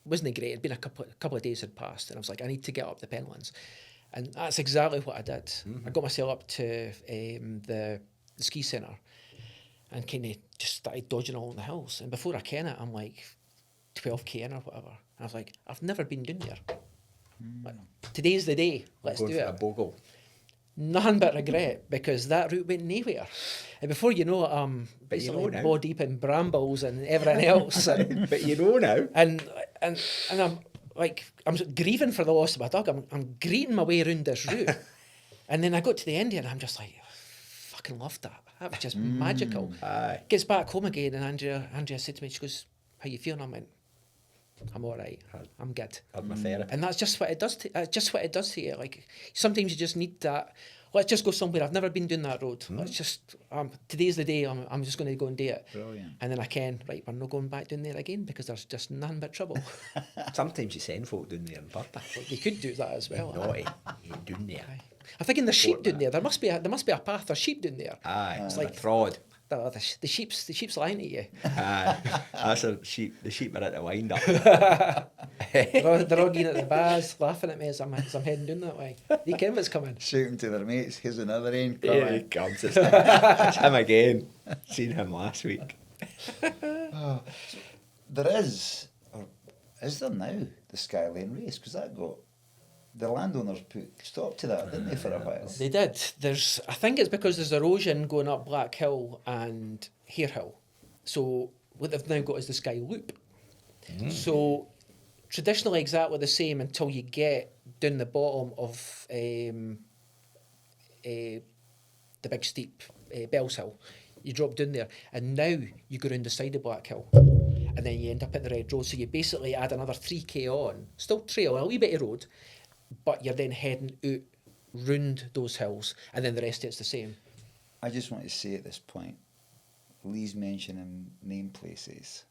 wasn't great. It'd been a couple of days had passed, and I was like, I need to get up the Pentlands, and that's exactly what I did. I got myself up to the ski centre, and kind of just started dodging along the hills. And before I ken it, I'm like 12k in or whatever. And I was like, I've never been down there. Like, today's the day. Let's do it. A bogle. Nothing but regret, because that route went nowhere. And before you know it, I'm But you know now. more deep in brambles and everything else. And, But you know now. and I'm like, I'm grieving for the loss of my dog. I'm greeting my way around this route. And then I got to the end here and I'm just like, fucking loved that. That was just magical. Aye. Gets back home again and Andrea said to me, she goes, how you feeling? I went, I'm all right. I'm good. Had my therapy. And that's just what it does to you. Like, sometimes you just need that. Let's just go somewhere. I've never been down that road. Let's just, today's the day. I'm just going to go and do it. Brilliant. And then I can, right, we're not going back down there again, because there's just nothing but trouble. Sometimes you send folk down there on purpose. Well, you could do that as well. Naughty. You down there. I'm thinking there's sheep down there. There must be a path. There's sheep down there. Aye. It's Like like fraud. the sheep's lying to you. Aye. That's a sheep. The sheep are at the wind up. They're all getting at the bars, laughing at me as I'm heading down that way. Lee Campbell's coming. Shouting to their mates, here's another end Here he coming. comes. It's him again. Seen him last week. There is there now, the Skylane race? Because that got, the landowners put stop to that, didn't they, for a while? They did. I think it's because there's erosion going up Black Hill and Hare Hill. So what they've now got is the Sky Loop. So traditionally exactly the same until you get down the bottom of the big steep Bells Hill. You drop down there, and now you go round the side of Black Hill, and then you end up at the Red Road. So you basically add another 3k on, still trail, a wee bit of road, but you're then heading out round those hills, and then the rest of it's the same. I just want to say at this point, Lee's mentioning name places.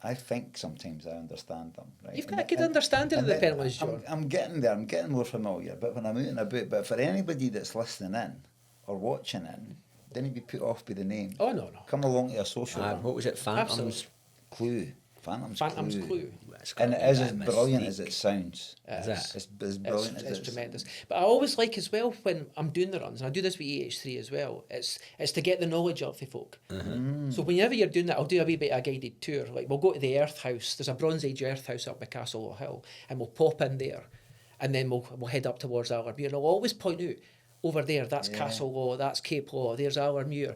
I think sometimes I understand them. Right? You've got a good understanding of the Pentlands, John. I'm getting there. I'm getting more familiar. But when I'm out and about, but for anybody that's listening in or watching in, didn't be put off by the name. Oh, no. Come along to a social run. What was it? Phantom's Absolutely. Clue. Phantom's Cleugh. And it is as brilliant as it sounds. Is it? It's as brilliant as It's it tremendous. But I always like as well when I'm doing the runs, and I do this with EH3 as well, it's to get the knowledge of the folk. So whenever you're doing that, I'll do a wee bit of a guided tour. Like, we'll go to the Earth House. There's a Bronze Age Earth House up by Castle Hill, and we'll pop in there, and then we'll head up towards Allermuir. And I'll always point out, over there, that's Castle Law, that's Cape Law, there's Allermuir.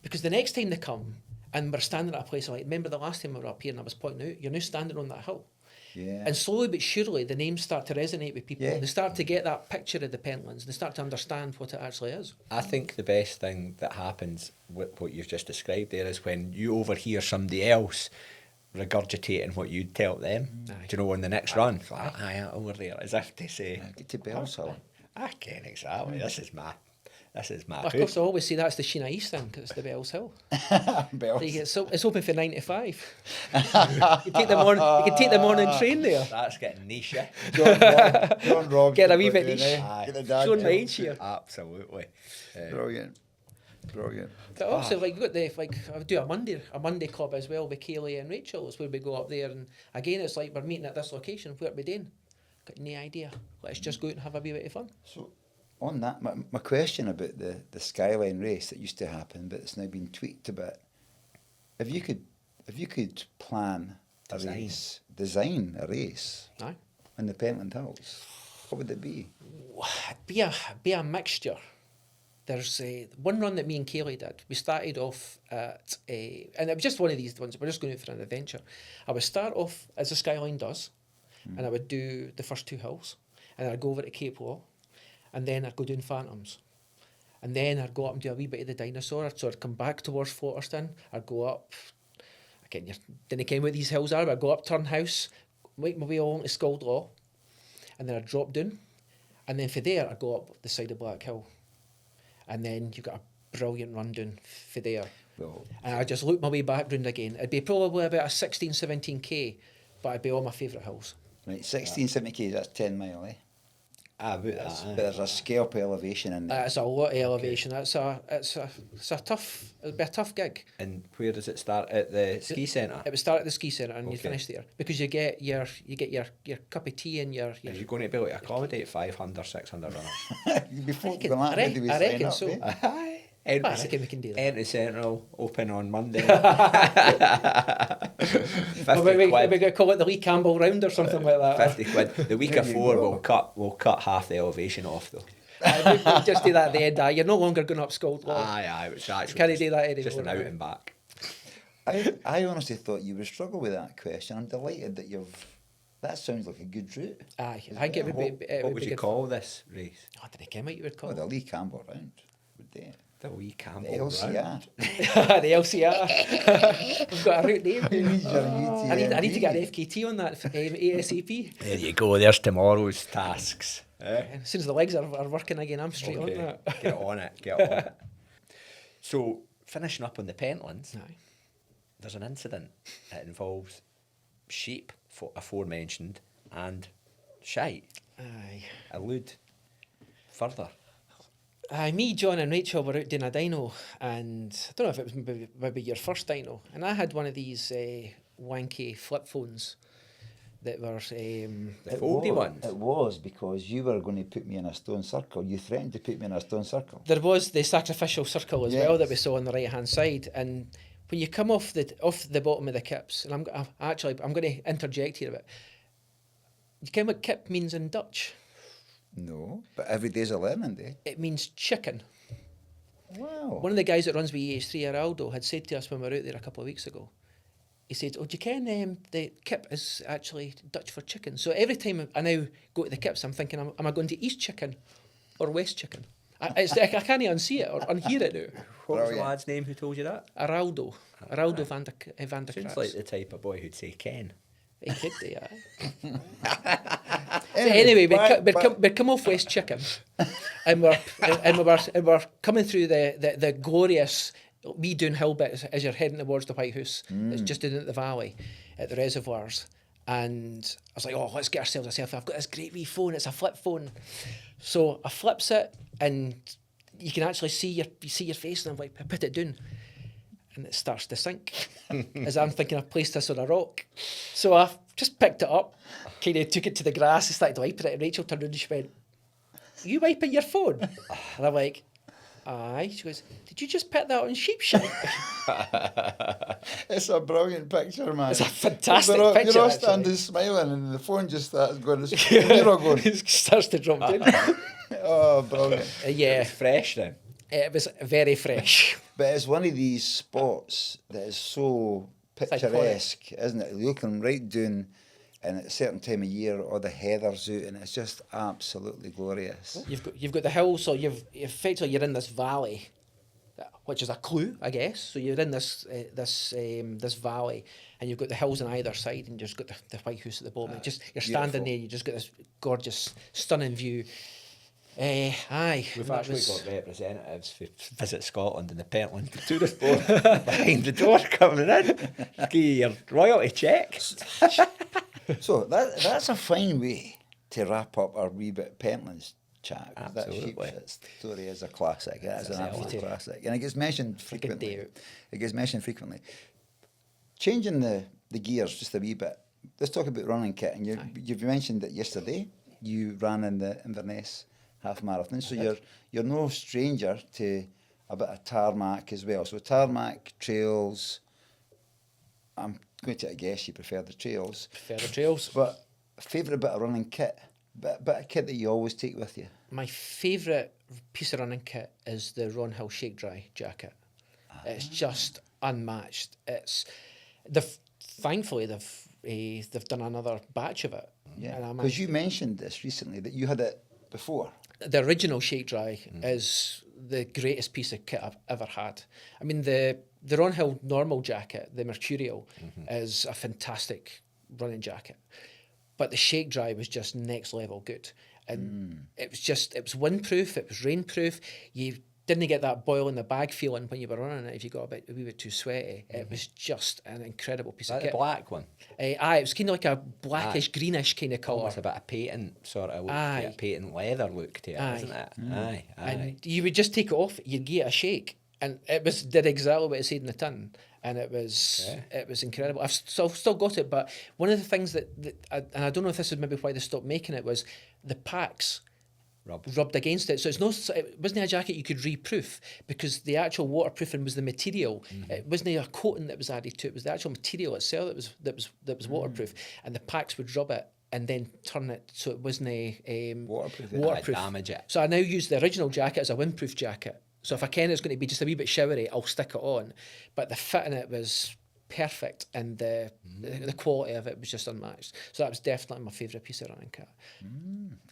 Because the next time they come, and we're standing at a place like, remember the last time we were up here and I was pointing out, you're now standing on that hill. Yeah. And slowly but surely the names start to resonate with people. Yeah. They start to get that picture of the Pentlands. They start to understand what it actually is. I think the best thing that happens with what you've just described there is when you overhear somebody else regurgitating what you'd tell them. Aye. Do you know, on the next run? Aye, over there, as if to say, Get to Bells Hill. I can't exactly. This is my Of course, I always say that's the Sheena East thing, because it's the Bells Hill. Bells. It's open for 9 to 5. You can take the morning train there. That's getting niche. Eh? John Robb. Get a wee bit niche. Get the dad Showing my joke. age here. Absolutely. Brilliant. But also, like, we've got I do a Monday club as well with Kaylee and Rachel. It's where we go up there, and again, it's like we're meeting at this location. Where are we doing? Got no idea. Let's just go out and have a wee bit of fun. So, on that, my question about the Skyline race that used to happen, but it's now been tweaked a bit. If you could plan a race, design a race Aye. in the Pentland Hills, what would it be? Be a mixture. There's one run that me and Kayleigh did. We started off at and it was just one of these ones. We're just going out for an adventure. I would start off as the Skyline does, and I would do the first 2 hills, and I'd go over to Cape Law, and then I'd go down Phantoms, and then I'd go up and do a wee bit of the Dinosaur. So I'd come back towards Flotterston. I'd go up. Again, you didn't care what these hills are, but I'd go up Turnhouse, make my way along to Scald Law, and then I'd drop down, and then from there I'd go up the side of Black Hill. And then you've got a brilliant run down for there. Well, And I just look my way back round again. It'd be probably about a 16, 17k, but it'd be all my favourite hills. right, 16, 70 k's, that's 10 mile, eh? About that. But there's a scalp elevation in there. It's a lot of elevation. It's a tough. It'd be a tough gig. And where does it start? At the ski centre? It would start at the ski centre and you Okay. finish there because you get your cup of tea and your. Are you going to be able to accommodate 500, 600 runners? Before I reckon- going that, I where do we reckon- I sign reckon up, so. eh? Aye. I reckon we can do that. Entry Central, open on Monday. 50 we quid. could call it the Lee Campbell round or something like that. 50 quid. The week There of you 4 go. we'll cut half the elevation off though. We'll just do that at the end. You're no longer going up Scald Law. Aye, which actually Can't do that just an anymore, out aye. and back. I honestly thought you would struggle with that question. I'm delighted that that sounds like a good route. Aye, I think it would be. What would you call this race? I don't know what you would call Oh, it. the Lee Campbell round, would they? The Lee Campbell The LCR. round. The LCR. We've got a route name. Who needs your UTMB? I need to get an FKT on that ASAP. There you go, there's tomorrow's tasks. And as soon as the legs are working again, I'm straight on that. Get on it. So, finishing up on the Pentlands, Aye. there's an incident. It involves sheep, aforementioned, and shite. Aye. Allude further. Aye, me, John and Rachel were out doing a dyno and I don't know if it was maybe your first dyno, and I had one of these wanky flip phones that were... The foldy ones. It was because you were going to put me in a stone circle. You threatened to put me in a stone circle. There was the sacrificial circle as well that we Yes. saw on the right hand side, and when you come off the bottom of the kips, and I'm going to interject here a bit. You know what kip means in Dutch? No, but every day's a learning day. It means chicken. Wow. One of the guys that runs with EH3, Araldo, had said to us when we were out there a couple of weeks ago, he said, "Oh, do you ken the kip is actually Dutch for chicken?" So every time I now go to the kips, I'm thinking, am I going to East Chicken or West Chicken? I can't unsee it or unhear it now. What was the Brilliant. lad's name who told you that? Araldo van der Sounds Kratz. like the type of boy who'd say Ken. He could do, yeah. So anyway, we'd come off West Chicken, and we're coming through the glorious wee downhill bit as you're heading towards the White House. It's just down at the valley, at the reservoirs. And I was like, oh, let's get ourselves a selfie. I've got this great wee phone. It's a flip phone. So I flips it, and you can actually see your face. And I'm like, I put it down, and it starts to sink. As I'm thinking, I've placed this on a rock. So I just picked it up, kind of took it to the grass and started wiping it. And Rachel turned around and she went, "Are you wiping your phone?" And I'm like, "Aye." She goes, "Did you just put that on sheep shit?" It's a brilliant picture, man. It's a fantastic You're picture, all actually. standing smiling and the phone just starts going, you're all going, It starts to drop down. oh, brilliant. Yeah, Fresh then. it was very fresh. But it's one of these spots that is so picturesque, isn't it? You're looking right down, and at a certain time of year, all the heather's out, and it's just absolutely glorious. You've got the hill, so you're in this valley, which is a clue, I guess. So you're in this valley, and you've got the hills on either side, and you've just got the White House at the bottom. You're standing beautiful. there, you just got this gorgeous, stunning view. Aye, We've that actually was- got representatives for Visit Scotland in the Pentland tourist board behind the door coming in. Give you your royalty check. So that's a fine way to wrap up our wee bit Pentlands chat. 'Cause that Absolutely. sheep story is a classic. That's an absolute absolute- classic. And it gets mentioned good frequently. day out. It gets mentioned frequently. Changing the gears just a wee bit, let's talk about running kit. And you've mentioned that yesterday you ran in the Inverness half marathon, so you're no stranger to a bit of tarmac as well. So tarmac, trails. I'm going to guess you prefer the trails. But favourite bit of running kit, bit of kit that you always take with you. My favourite piece of running kit is the Ron Hill Shake Dry jacket. It's just unmatched. Thankfully they've done another batch of it. Yeah, because you mentioned this recently that you had it before. The original Shake Dry is the greatest piece of kit I've ever had. I mean, the Ron Hill normal jacket, the Mercurial, is a fantastic running jacket. But the Shake Dry was just next level good. And it was windproof, it was rainproof. You didn't get that boil in the bag feeling when you were running it if you got a wee bit too sweaty. It was just an incredible piece of kit. The black one? It was kind of like a blackish, greenish kind of colour. Almost a bit of patent sort of look, a patent leather look to it, isn't it? Aye. And you would just take it off, you'd give it a shake, and did exactly what it said in the tin, and it was incredible. I've still got it, but one of the things that and I don't know if this is maybe why they stopped making it, was the packs rubbed against it. So it wasn't a jacket you could reproof, because the actual waterproofing was the material. It wasn't a coating that was added to it. It was the actual material itself that was waterproof, and the packs would rub it and then turn it so it wasn't waterproof. Damage it. So I now use the original jacket as a windproof jacket. So if I can it's going to be just a wee bit showery, I'll stick it on. But the fit in it was perfect, and the quality of it was just unmatched. So that was definitely my favourite piece of running kit.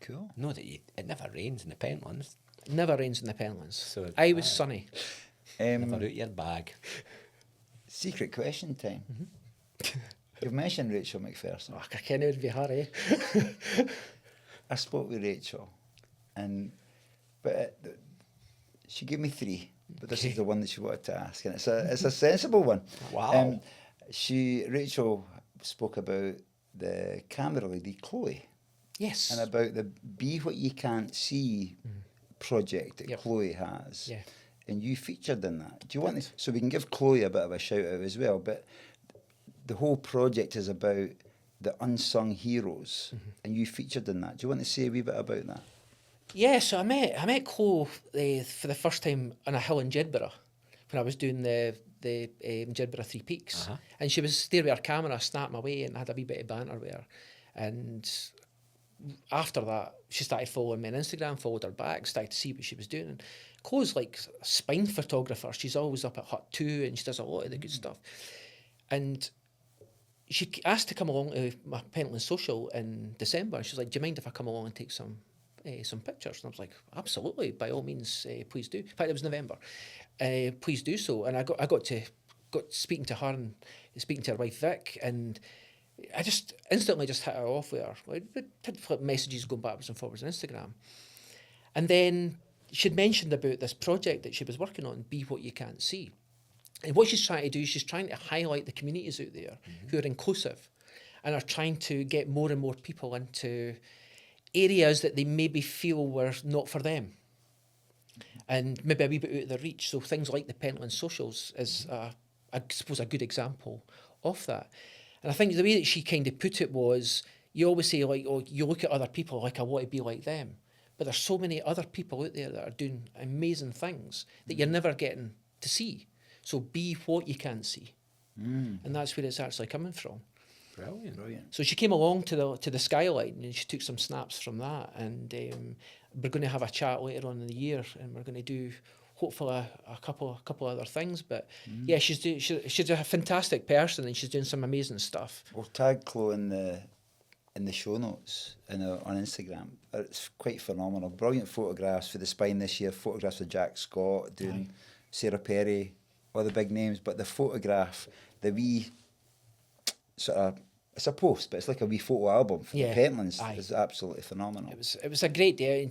Cool. No, it never rains in the Pentlands. Never rains in the Pentlands. So I was sunny. Never out your bag. Secret question time. You've mentioned Rachel McPherson. Oh, I can't even be hurry. I spoke with Rachel, but she gave me 3. But this is the one that she wanted to ask, and it's a sensible one. Wow. Rachel spoke about the camera lady, Chloe. Yes. And about the Be What You Can't See project that Chloe has. Yeah. And you featured in that. Do you want to, so we can give Chloe a bit of a shout out as well, but the whole project is about the unsung heroes, and you featured in that. Do you want to say a wee bit about that? Yeah, so I met Chloe for the first time on a hill in Jedburgh when I was doing the Jedburgh Three Peaks. And she was there with her camera, snapped my way, and I had a wee bit of banter with her. And after that, she started following me on Instagram, followed her back, started to see what she was doing. And Chloe's like a spine photographer. She's always up at Hut 2, and she does a lot of the good stuff. And she asked to come along to my Pentlands Social in December. She's like, do you mind if I come along and take some pictures? And I was like, absolutely, by all means, please do. In fact, it was November. Please do so. And I got speaking to her and speaking to her wife Vic, and I just instantly just hit her off with her. We had messages going backwards and forwards on Instagram. And then she'd mentioned about this project that she was working on, Be What You Can't See. And what she's trying to do is she's trying to highlight the communities out there who are inclusive and are trying to get more and more people into areas that they maybe feel were not for them, and maybe a wee bit out of their reach. So things like the Pentlands Socials is, I suppose, a good example of that. And I think the way that she kind of put it was, you always say, like, oh, you look at other people like, I want to be like them. But there's so many other people out there that are doing amazing things that you're never getting to see. So be what you can't see. And that's where it's actually coming from. Brilliant. So she came along to the skyline and she took some snaps from that, and we're going to have a chat later on in the year, and we're going to do hopefully a couple other things. But yeah, she's a fantastic person, and she's doing some amazing stuff. We'll tag Chloe in the show notes on Instagram. It's quite phenomenal. Brilliant photographs for the spine this year. Photographs of Jack Scott doing Sarah Perry, all the big names. But the photograph, the wee sort of, it's a post, but it's like a wee photo album for the Pentlands. It's absolutely phenomenal. It was a great day.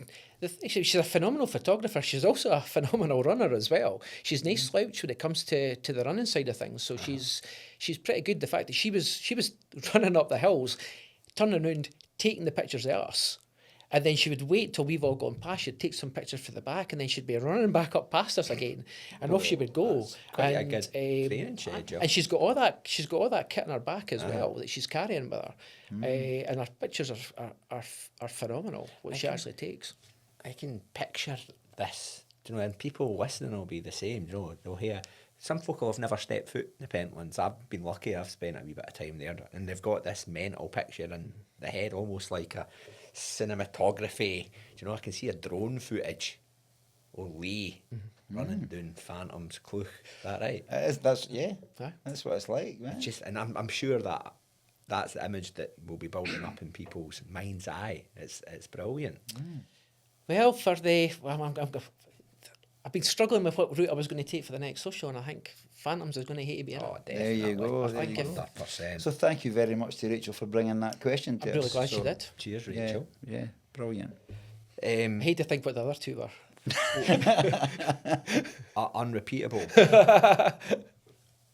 She's a phenomenal photographer. She's also a phenomenal runner as well. She's no slouch when it comes to the running side of things. So she's pretty good. The fact that she was running up the hills, turning around, taking the pictures of us, And then she would wait till we've all gone past. She'd take some pictures for the back, and then she'd be running back up past us again, and off she would go. Quite a And, good training schedule. and she's got all that. She's got all that kit on her back as well that she's carrying with her. And her pictures are phenomenal. What she actually takes. I can picture this, you know, and people listening will be the same, you know, they'll hear, some folk will have never stepped foot in the Pentlands. I've been lucky, I've spent a wee bit of time there, and they've got this mental picture in the head, almost like a cinematography, you know, I can see a drone footage of Lee running down Phantom's Cleuch, is that right? That's Aye. that's what it's like, man. And I'm sure that's the image that will be building up in people's mind's eye. It's brilliant. Well, I've been struggling with what route I was going to take for the next social, and I think Phantoms is going to hate to be in it. Oh, There you go. there you go. 100%. So thank you very much to Rachel for bringing that question to I'm really us. glad she So, did. Cheers, Yeah, Rachel. yeah, brilliant. I hate to think what the other two were. Unrepeatable.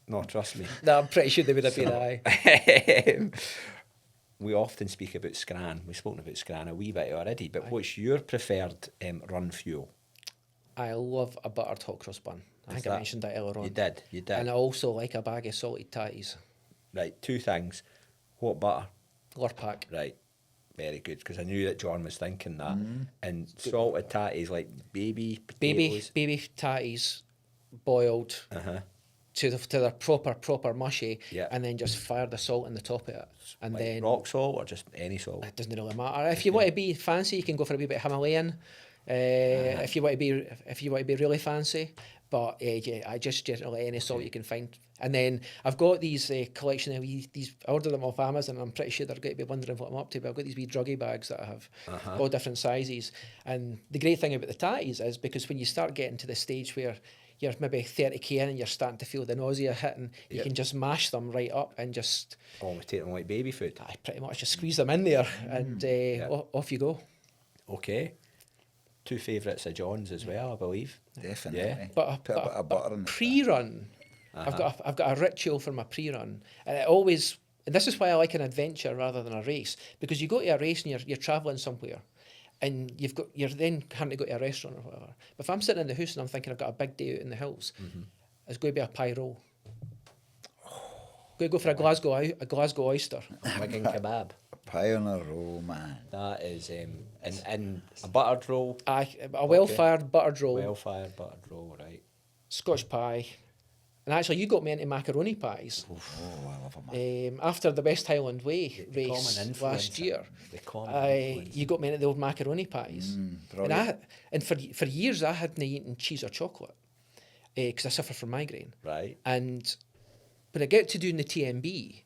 No, trust me. No, I'm pretty sure they would have been aye. We often speak about Scran. We've spoken about Scran a wee bit already, but what's your preferred run fuel? I love a buttered hot cross bun. I think I mentioned that earlier on. You did. And I also like a bag of salted tatties. Right, two things. What butter? Lurpak. Right, very good, because I knew that John was thinking that. And salted tatties, like baby potatoes. Baby tatties, boiled Uh-huh. to the proper mushy, Yeah. and then just fire the salt in the top of it. And Like then rock salt or just any salt? it doesn't really matter. If you want to be fancy, you can go for a wee bit of Himalayan. If you want to be really fancy, but yeah, I just generally any salt you can find. And then I've got these collection of these. I ordered them off Amazon. And I'm pretty sure they're going to be wondering what I'm up to. But I've got these wee druggy bags that I have, all different sizes. And the great thing about the tatties is because when you start getting to the stage where you're maybe 30k in and you're starting to feel the nausea hitting, you can just mash them right up and just Almost take them like baby food. I pretty much just squeeze them in there and off you go. Okay. Two favourites of John's as well, I believe. Definitely. Yeah. But Put a bit of butter in it. pre-run, I've got a ritual for my pre-run, and it always. And this is why I like an adventure rather than a race, because you go to a race and you're travelling somewhere, and you're then having to go to a restaurant or whatever. But if I'm sitting in the house and I'm thinking I've got a big day out in the hills, it's going to be a pie roll. Going to go for a Glasgow oyster. Wigan kebab. Pie on a roll, man. That is, and a buttered roll. A well-fired buttered roll, Well-fired buttered roll, right. Scotch pie. And actually, you got me into macaroni pies. Oh, I love a man. After the West Highland Way They call race them an last influencer. year, They call them an influencer. you got me into the old macaroni pies. Brilliant. And for years I hadn't eaten cheese or chocolate because I suffer from migraine. Right. And when I got to doing the TMB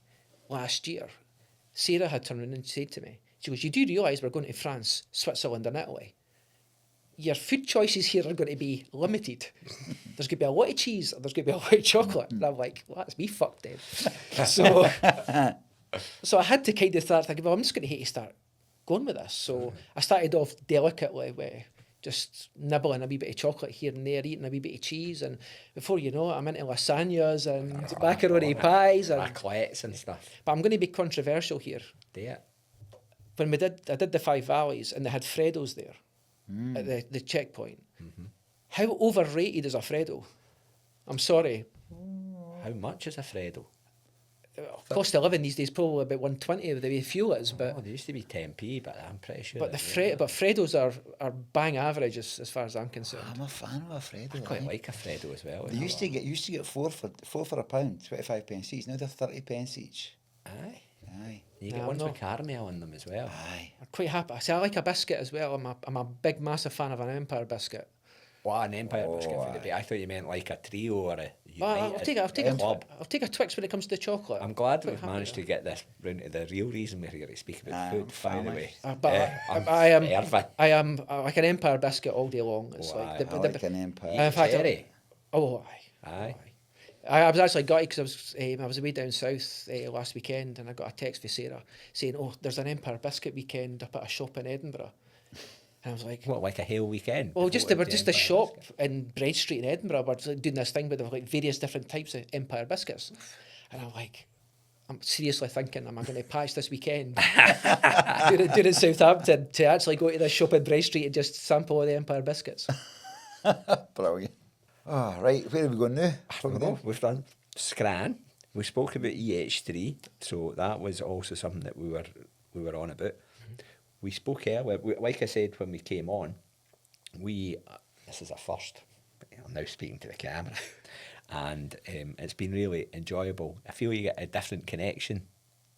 last year, Sarah had turned around and said to me, she goes, "You do realise we're going to France, Switzerland and Italy. Your food choices here are going to be limited. There's going to be a lot of cheese, or there's going to be a lot of chocolate." And I'm like, well, that's me fucked then. So I had to kind of start thinking, well, I'm just going to hate to start going with this. So I started off delicately with just nibbling a wee bit of chocolate here and there, eating a wee bit of cheese, and before you know it, I'm into lasagnas and macaroni pies. And Raclettes and stuff. but I'm going to be controversial here. Do it. When I did the Five Valleys, and they had Freddos there at the checkpoint. How overrated is a Freddo? I'm sorry. How much is a Freddo? Cost of living these days probably about 120 with the way fuel is, but Oh, they used to be 10p, but I'm pretty sure. but that but Freddos are bang average as far as I'm concerned. I'm a fan of a Freddo. I quite aye. like a Freddo as well. They used to get four for a pound, 25 pence each. Now they're 30 pence each. Aye. Aye. You Nah, get ones no. with caramel in them as well. Aye. I'm quite happy. See, I like a biscuit as well. I'm a big massive fan of an Empire biscuit. What, an Empire Oh, biscuit for the aye. day? I thought you meant like a trio or a Well, United. I'll take a Twix when it comes to the chocolate. I'm glad Quite we've happy managed with to get this round to the real reason we're here to speak about food, by the family. way. But I'm I am fervent. I am like an Empire biscuit all day long. It's Oh, like aye. I like an Empire. in fact, Cherry. oh, aye. Aye. I was actually gutted because I was away down south last weekend, and I got a text from Sarah saying, "Oh, there's an Empire biscuit weekend up at a shop in Edinburgh." And I was like, What, like a whole weekend? "Well, Devoted we're to just a Empire shop biscuit? in Bread Street in Edinburgh. We're doing this thing with like various different types of Empire biscuits," and I'm like, I'm seriously thinking, am I going to patch this weekend during Southampton to actually go to this shop in Bray Street and just sample all the Empire biscuits? Brilliant. Oh, right, where are we going now? I don't know. We've done Scran. We spoke about EH3, so that was also something that we were on about. We spoke earlier, like I said when we came on, this is a first. I'm now speaking to the camera, and it's been really enjoyable. I feel you get a different connection,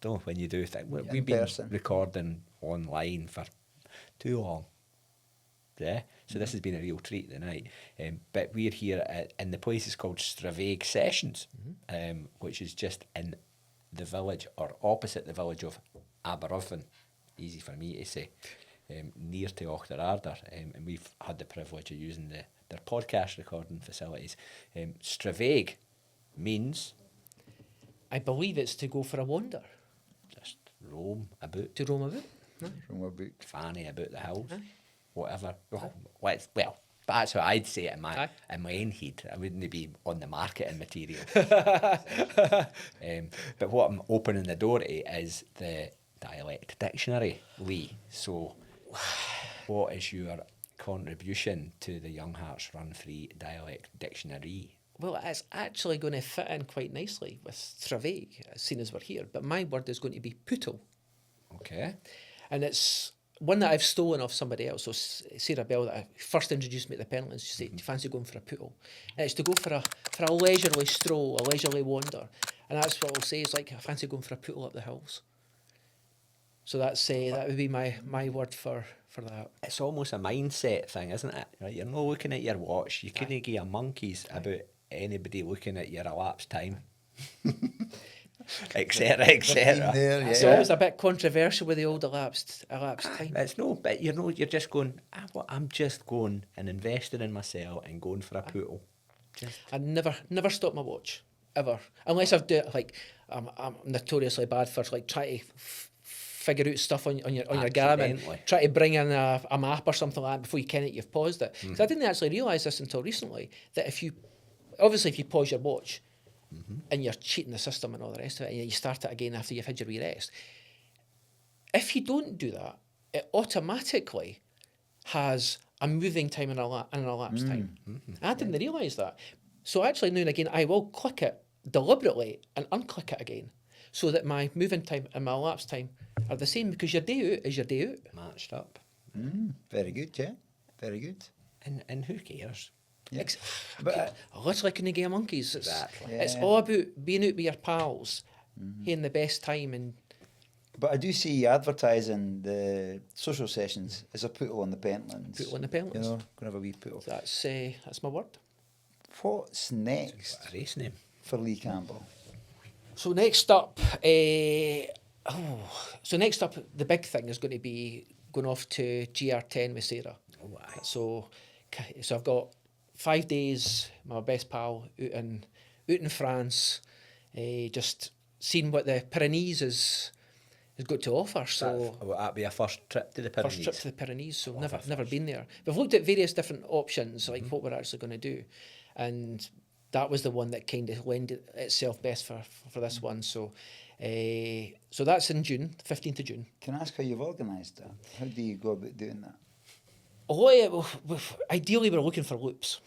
though, when you do things. We've been person. recording online for too long. Yeah, so this has been a real treat tonight. But we're here and the place is called Stravaig Sessions, which is just in the village or opposite the village of Aberuthven. Easy for me to say, near to Auchterarder, and we've had the privilege of using their podcast recording facilities. Stravaig means, I believe it's to go for a wander. just roam about, To roam about. From a book. fanny about the hills, whatever. Well, that's how I'd say it in my own head. I wouldn't be on the marketing material. But what I'm opening the door to is the dialect dictionary, Lee. So, what is your contribution to the Young Hearts Run Free dialect dictionary? Well, it's actually going to fit in quite nicely with Stravaig, seeing as we're here. But my word is going to be pootle. Okay. And it's one that I've stolen off somebody else. So Sarah Bell, that first introduced me to the Pentlands, she said, do you fancy going for a pootle? And it's to go for a leisurely stroll, a leisurely wander. And that's what I'll say, is like, I fancy going for a pootle up the hills. So that's that would be my word for that. It's almost a mindset thing, isn't it? Right? You're not looking at your watch. You couldn't give a monkeys about anybody looking at your elapsed time. Etc. etc. It's always a bit controversial with the old elapsed time. It's no, but you're just going, I'm just going and investing in myself and going for a poodle. I never stop my watch, ever. Unless I've do it, like, I'm notoriously bad for like trying to figure out stuff on your Garmin, try to bring in a map or something like that before you can it, you've paused it. So I didn't actually realise this until recently, that if you pause your watch, and you're cheating the system and all the rest of it, and you start it again after you've had your wee rest. If you don't do that, it automatically has a moving time and an elapsed time. I didn't realise that. So actually now and again, I will click it deliberately and unclick it again, so that my moving time and my elapsed time are the same, because your day out is your day out. Matched up. Very good, yeah. Very good. And who cares? Yeah. But literally couldn't get monkeys. Exactly. It's all about being out with your pals, having the best time. And But I do see you advertising the social sessions as a pootle on the Pentlands. Pootle on the Pentlands. You know, gonna have a wee pootle. that's my word. What's next A race name. for Lee Campbell? So next up, the big thing is going to be going off to GR10 with Sarah. Oh, aye. So I've got 5 days, my best pal out in France, just seeing what the Pyrenees has got to offer. So Will that be a first trip to the Pyrenees? first trip to the Pyrenees, so never been there. We've looked at various different options, like what we're actually going to do, and that was the one that kind of lended itself best for this one. So that's in June, 15th of June. Can I ask how you've organised that? How do you go about doing that? Ideally, we're looking for loops.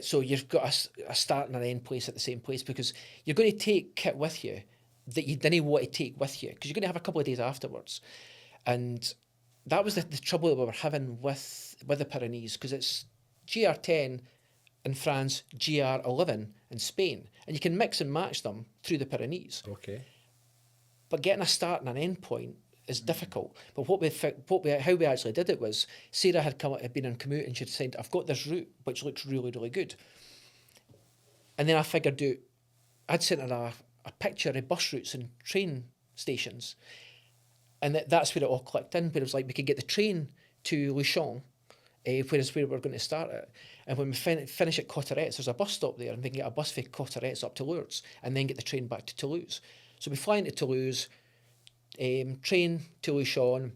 So you've got a start and an end place at the same place, because you're going to take kit with you that you didn't want to take with you, because you're going to have a couple of days afterwards. And that was the trouble that we were having with the Pyrenees, because it's GR10 in France, GR11 in Spain, and you can mix and match them through the Pyrenees. Okay. But getting a start and an end point is difficult. But how we actually did it was, Sarah had been on commute, and she'd said, I've got this route which looks really, really good. And then I figured out, I'd sent her a picture of bus routes and train stations, and that's where it all clicked in, where it was like we could get the train to Luchon, whereas where we're going to start it. And when we finish at Cauterets, there's a bus stop there, and we can get a bus from Cauterets up to Lourdes, and then get the train back to Toulouse. So we fly into Toulouse, train to Luchon,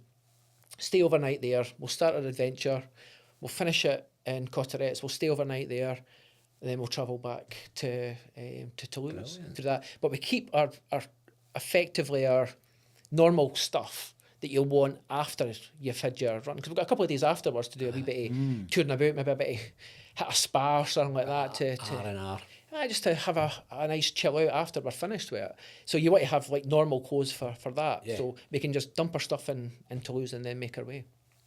stay overnight there. We'll start our adventure. We'll finish it in Cauterets. We'll stay overnight there, and then we'll travel back to Toulouse. Through that. But we keep our effectively are normal stuff that you'll want after you've had your run. Because we've got a couple of days afterwards to do a wee bit of touring about, maybe a bit of hit a spa or something like that. To R&R. just to have a nice chill out after we're finished with it. So you want to have like normal clothes for that. Yeah. So we can just dump our stuff in Toulouse and then make our way.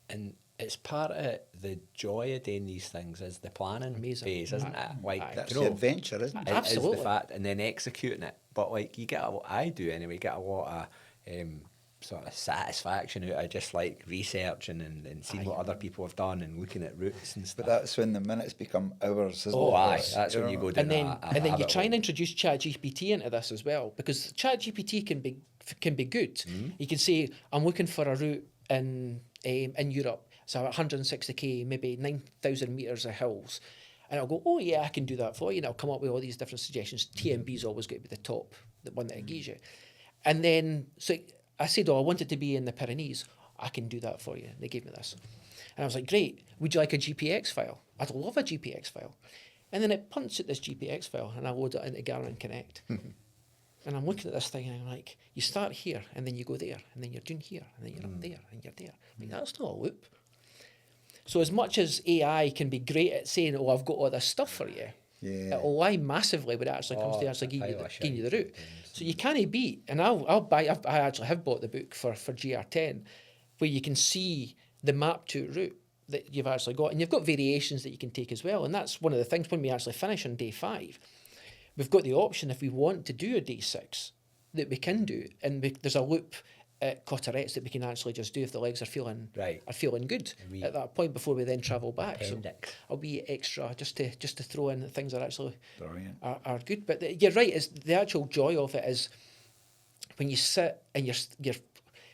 And it's part of the joy of doing these things is the planning Amazing. phase, isn't it? Like, That's you the know, adventure, isn't it? It is Absolutely. the fact, and then executing it. But like you get I do anyway, get a lot of sort of satisfaction out of just like researching and seeing what other people have done and looking at routes and stuff. But that's when the minutes become hours, isn't it? Oh, aye, that's when you go down And then a you rabbit try and hole. introduce ChatGPT into this as well, because ChatGPT can be good. Mm-hmm. You can say, I'm looking for a route in Europe, so 160k, maybe 9,000 metres of hills. And I'll go, oh yeah, I can do that for you. And I'll come up with all these different suggestions. TMB's always going to be the top, the one that it gives you. And then, so I said, I want it to be in the Pyrenees. I can do that for you. They gave me this. And I was like, great, would you like a GPX file? I'd love a GPX file. And then it punts at this GPX file and I load it into Garmin Connect. And I'm looking at this thing and I'm like, you start here and then you go there and then you're doing here and then you're up there and you're there. I mean, that's not a loop. So as much as AI can be great at saying, oh, I've got all this stuff for you, Yeah. it'll lie massively when it actually comes to actually giving you the route. So you can't beat, and I'll buy, I actually have bought the book for GR10, where you can see the map to route that you've actually got, and you've got variations that you can take as well. And that's one of the things when we actually finish on day 5, we've got the option if we want to do a day 6 that we can do, and there's a loop at Cotterets that we can actually just do if the legs are feeling good at that point before we then travel back. Appendix. So I'll be extra just to throw in things that actually Brilliant. are good. But you're right, it's the actual joy of it is when you sit and you're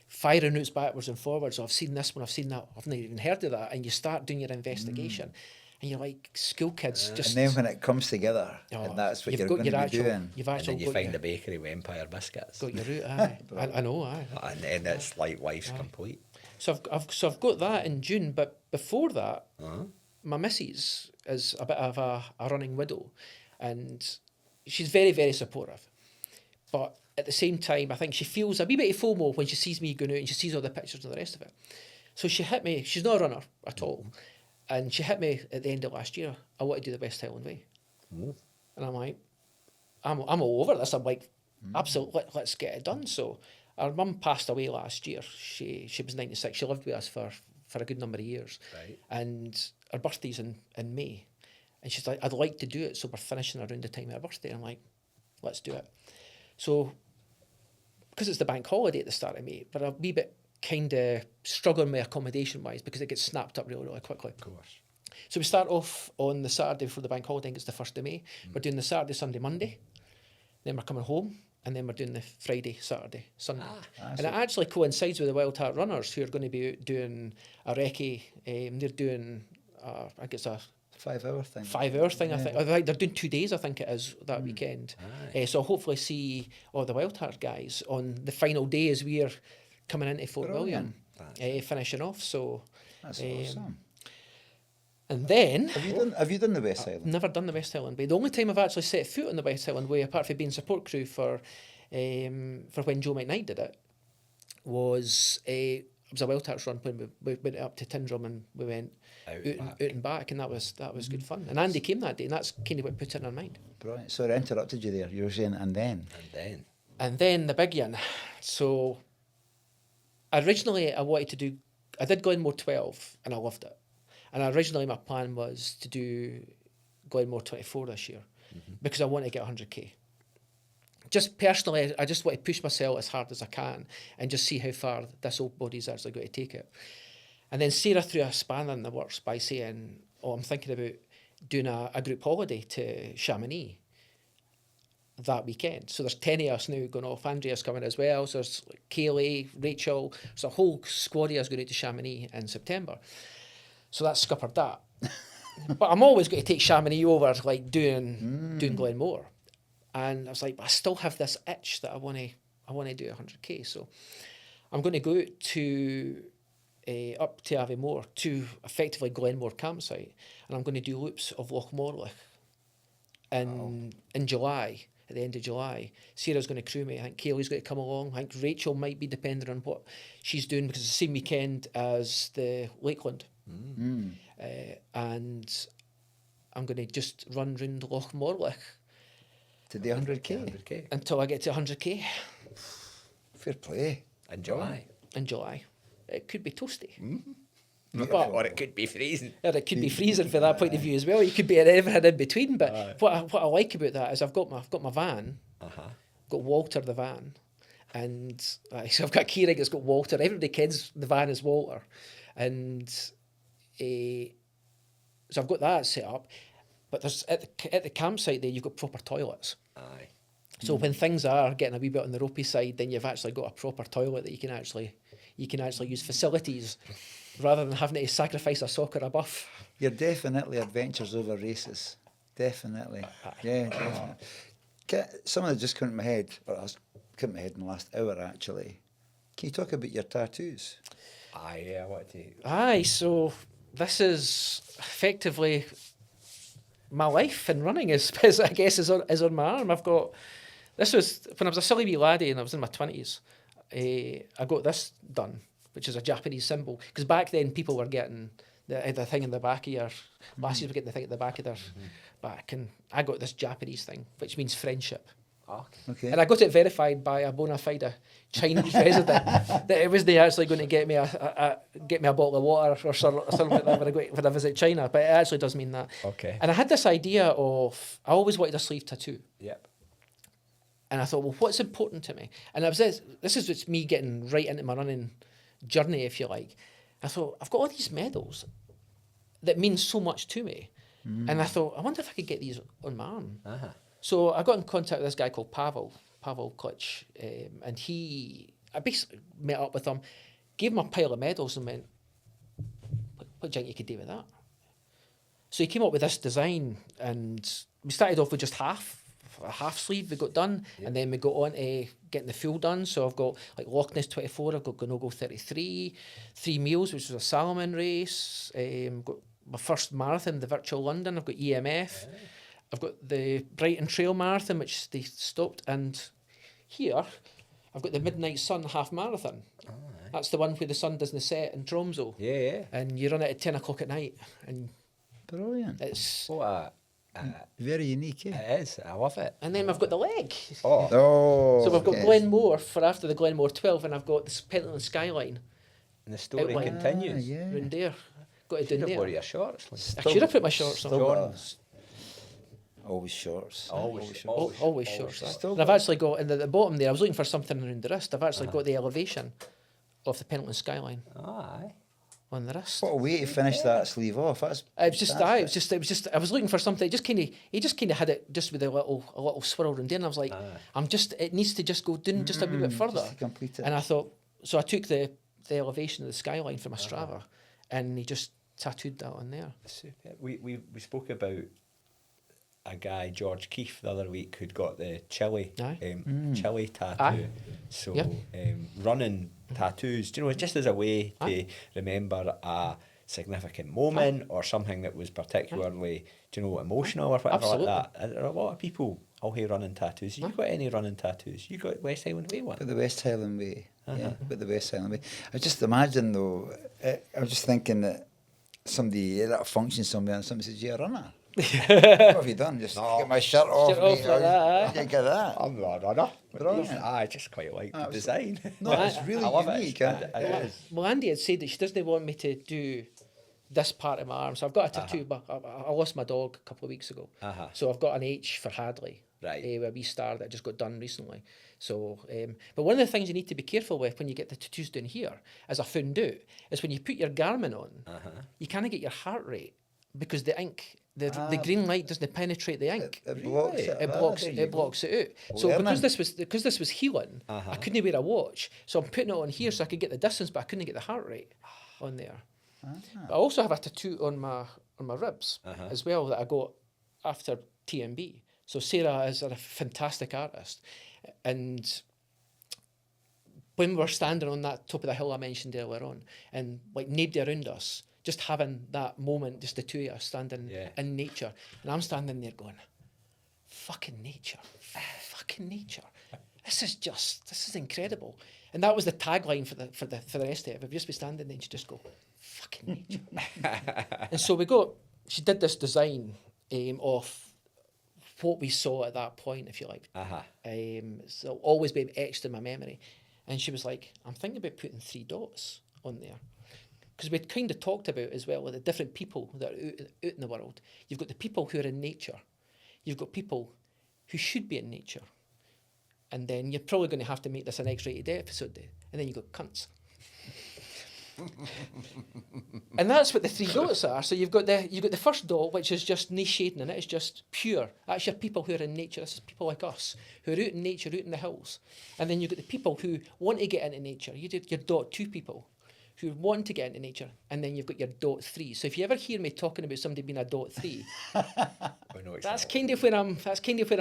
firing routes backwards and forwards. Oh, I've seen this one, I've seen that, I've not even heard of that, and you start doing your investigation. And you're like school kids. And then when it comes together, Oh, and that's what you've you're got going to your be actual- doing. You've And actually then you got find your, the bakery with Empire biscuits. got your route. Aye. I know. Aye. And then it's like life's complete. So I've got that in June, but before that, Uh-huh. my missus is a bit of a running widow, and she's very, very supportive. But at the same time, I think she feels a wee bit of FOMO when she sees me going out and she sees all the pictures and the rest of it. So she hit me. She's not a runner at all, and she hit me at the end of last year. I want to do the West Highland Way, and I'm like, I'm all over this. I'm like, absolutely, let's get it done. So our mum passed away last year. She was 96. She lived with us for a good number of years. Right. And her birthday's in May. And she's like, I'd like to do it, so we're finishing around the time of her birthday. I'm like, let's do it. So, because it's the bank holiday at the start of May, but a wee bit kind of struggling with accommodation-wise because it gets snapped up really, really quickly. Of course. So we start off on the Saturday before the bank holiday. I think it's the 1st of May. We're doing the Saturday, Sunday, Monday. Then we're coming home, and then we're doing the Friday, Saturday, Sunday. And it actually coincides with the Wild Heart Runners, who are going to be out doing a recce. They're doing, I think it's a 5-hour thing. 5-hour thing, I think. I think they're doing 2 days, I think it is, that weekend. So I'll hopefully see all the Wild Heart guys on the final day as we're coming into Fort Brilliant. William, finishing off. So That's awesome. And then Have you done the West Highland? never done the West Highland Way. The only time I've actually set foot on the West Highland Way, apart from being support crew for when Joe McKnight did it, was it was a Wild Hearts run when we went up to Tyndrum and we went out and back, and that was good fun. And Andy came that day, and that's kind of what put it in our mind. Brilliant. Sorry, I interrupted you there. You were saying, and then? And then the big one. So originally I did Glenmore 12 and I loved it. And originally my plan was to do Glenmore 24 this year because I want to get 100k. Just personally, I just want to push myself as hard as I can and just see how far this old body's actually going to take it. And then Sarah threw a spanner in the works by saying, I'm thinking about doing a group holiday to Chamonix that weekend. So there's 10 of us now going off. Andrea's coming as well. So there's Kaylee, Rachel. So a whole squad of us going out to Chamonix in September. So that scuppered that. But I'm always going to take Chamonix over, like doing Glenmore. And I was like, but I still have this itch that I want to do 100k. So I'm going to go out to up to Aviemore to effectively Glenmore campsite, and I'm going to do loops of Loch Morlich in July at the end of July. Sarah's going to crew me. I think Kaylee's going to come along. I think Rachel might be, depending on what she's doing, because it's the same weekend as the Lakeland. And I'm going to just run round Loch Morlich To the 100k. 100k. until I get to 100k Fair play. In July. in July. It could be toasty. Or it could be freezing. Or it could be freezing for that point of view as well. You could be at everything in between. But what I like about that is I've got my van, got Walter the van, and so I've got Kieran that's got Walter. Everybody kens the van is Walter, and so I've got that set up. But there's at the campsite there you've got proper toilets. Aye. So when things are getting a wee bit on the ropey side, then you've actually got a proper toilet that you can actually use facilities rather than having to sacrifice a sock or a buff. You're definitely adventures over races. Definitely. Yeah, definitely. Something that just came to my head, or has come to my head in the last hour actually. Can you talk about your tattoos? Aye, yeah, I want to. Aye, so this is effectively my life in running, I guess, is on my arm. This was when I was a silly wee laddie and I was in my 20s. I got this done, which is a Japanese symbol. Because back then people were getting the thing in the back of your... Lassies were getting the thing at the back of their back. And I got this Japanese thing, which means friendship. Okay. And I got it verified by a bona fide Chinese resident that it wasn't actually going to get me a bottle of water or something like that when I visit China. But it actually does mean that. Okay. And I had this idea of... I always wanted a sleeve tattoo. Yep. And I thought, well, what's important to me? And this is just me getting right into my running journey, if you like. I thought, I've got all these medals that mean so much to me. And I thought, I wonder if I could get these on my arm. So I got in contact with this guy called Pavel Klitsch, and I basically met up with him, gave him a pile of medals and went, what do you think you could do with that? So he came up with this design, and we started off with just a half sleeve we got done, and then we got on to getting the full done. So I've got like Loch Ness 24, I've got Gnogo 33, 3 Meals, which was a Salomon race, got my first marathon, the Virtual London, I've got EMF, I've got the Brighton Trail Marathon, which they stopped, and here I've got the Midnight Sun half marathon. That's the one where the sun doesn't set in Tromso. Yeah. And you run it at 10 o'clock at night, and Brilliant. it's... What Very unique, it is. I love it. And then I've got the leg. Oh. So we've got yes. Glenmore for after the Glenmore 12, and I've got this Pentlands skyline And the story Outline. continues. Yeah. round there. Got it Should down have wore there. your shorts. I should have put my shorts on. Still John. got- Always shorts. Always Always shorts. Still And I've got- actually got, in the bottom there, I was looking for something around the wrist. I've actually got the elevation of the Pentlands skyline Aye. on the wrist. What a way to finish that sleeve off. That's It was fantastic. I was looking for something. He just kind of had it just with a little swirl around there, and I was like, it needs to just go down just a wee bit further. Just to complete it. And I thought, so I took the elevation of the skyline from my Strava, and he just tattooed that on there. Super. We spoke about a guy, George Keefe, the other week who'd got the Chile Chile tattoo. Aye. So Yeah. running tattoos, do you know, just as a way to remember a significant moment or something that was particularly, do you know, emotional or whatever Absolutely. like that. There are a lot of people all here running tattoos. You got any running tattoos? You got West Highland Way one? But the West Highland Way. Yeah, but the West Highland Way. I just imagine though, I was just thinking that somebody at a function somewhere and somebody says, "You're a runner." What have you done? Just get my shirt off. Shirt off mate. like that, Look at that. I'm not a runner. Brilliant. I just quite like the design. No, it's really I love unique. it. It is. Well, Andy had said that she doesn't want me to do this part of my arm, so I've got a tattoo. But I lost my dog a couple of weeks ago, so I've got an H for Hadley. Right. With a wee star that just got done recently. So, but one of the things you need to be careful with when you get the tattoos down here, as I found out, is when you put your Garmin on, you can't get your heart rate because the ink, the green light doesn't penetrate the ink. It blocks it. It blocks it out. So Learning. because this was healing, I couldn't wear a watch. So I'm putting it on here so I could get the distance, but I couldn't get the heart rate on there. But I also have a tattoo on my ribs as well that I got after TMB. So Sarah is a fantastic artist, and when we were standing on that top of the hill I mentioned earlier on, and like nobody around us, just having that moment, just the two of us standing in nature, and I'm standing there going, fucking nature. Fucking nature. This is incredible. And that was the tagline for the rest of it. We'd just be standing there and she'd just go, fucking nature. And so she did this design of what we saw at that point, if you like. So always been etched in my memory. And she was like, I'm thinking about putting 3 dots on there. Because we'd kind of talked about as well, the different people that are out in the world. You've got the people who are in nature. You've got people who should be in nature. And then you're probably going to have to make this an X-rated episode. And then you've got cunts. And that's what the 3 dots are. So you've got the first dot, which is just no shading in it. It's just pure. That's your people who are in nature. This is people like us who are out in nature, out in the hills. And then you've got the people who want to get into nature. You did your dot 2 people who want to get into nature, and then you've got your dot 3. So if you ever hear me talking about somebody being a dot 3, that's kind of where I'm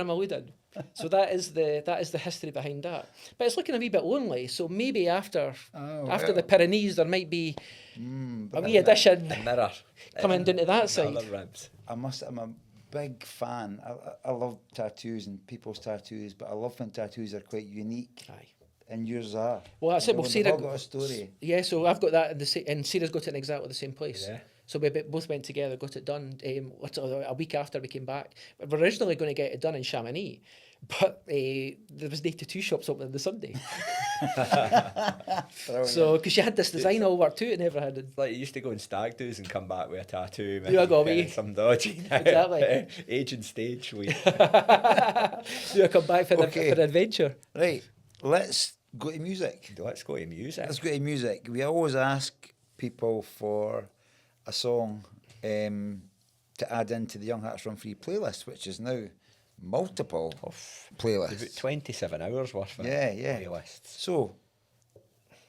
alluding. So that is the history behind that. But it's looking a wee bit lonely. So maybe after the Pyrenees, there might be a wee addition coming down to that side. I'm a big fan. I love tattoos and people's tattoos, but I love when tattoos are quite unique. Aye. And yours are. Well, that's it. Well, Sarah all got a story. Yeah, so I've got that and Sarah's got it in exactly the same place. Yeah. So we both went together, got it done. A week after we came back, we were originally going to get it done in Chamonix, but there was no tattoo shops open on the Sunday. So because she had this design all worked out and everything. It's like you used to go in stag do's and come back with a tattoo. Yeah, I got me. Some dodgy. Exactly. Age and stage. So I come back for the adventure. Right. Let's go to music. Let's go to music. Let's go to music. We always ask people for a song to add into the Young Hearts Run Free playlist, which is now multiple playlists. About 27 hours worth of playlists. So,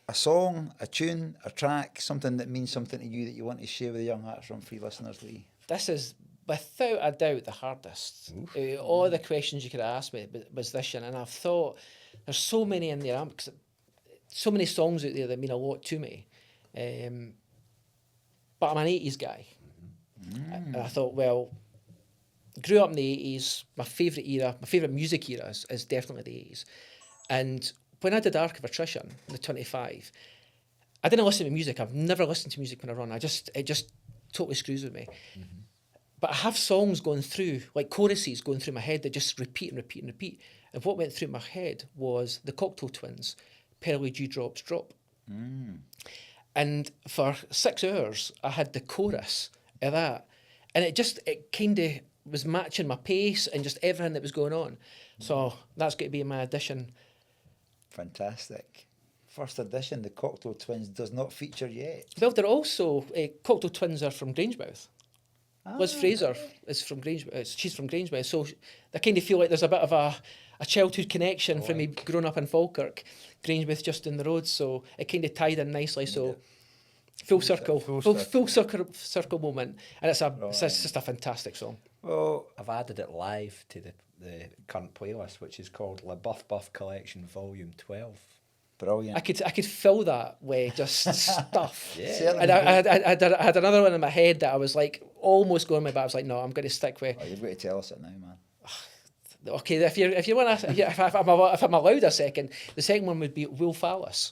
a song, a tune, a track, something that means something to you that you want to share with the Young Hearts Run Free listeners, Lee. This is without a doubt the hardest. All the questions you could have asked me was this one, and I've thought there's so many in there, so many songs out there that mean a lot to me. But I'm an 80s guy. And I thought, well, grew up in the 80s, my favourite music era is definitely the 80s. And when I did Arc of Attrition, the 25, I didn't listen to music. I've never listened to music when I run. It just totally screws with me. But I have songs going through, like choruses going through my head that just repeat and repeat and repeat. And what went through my head was the Cocktail Twins, Pearly Dewdrops Drop. And for 6 hours, I had the chorus of that. And it kind of was matching my pace and just everything that was going on. So that's going to be my addition. Fantastic. First edition, the Cocktail Twins does not feature yet. Well, they're also, Cocktail Twins are from Grangemouth. Liz Fraser is from Grangemouth. She's from Grangemouth. So I kind of feel like there's a bit of a childhood connection from me growing up in Falkirk, Grangemouth just in the road. So it kind of tied in nicely. So full circle moment. And it's just a fantastic song. Well, I've added it live to the current playlist, which is called La Buff Buff Collection Volume 12. Brilliant. I could fill that with just stuff. Yeah. And I had another one in my head that I was like almost going with, but I was like, no, I'm going to stick with. Oh, you've got to tell us it now, man. Okay, if you want to, if I'm allowed a second, the second one would be Wolf Alice.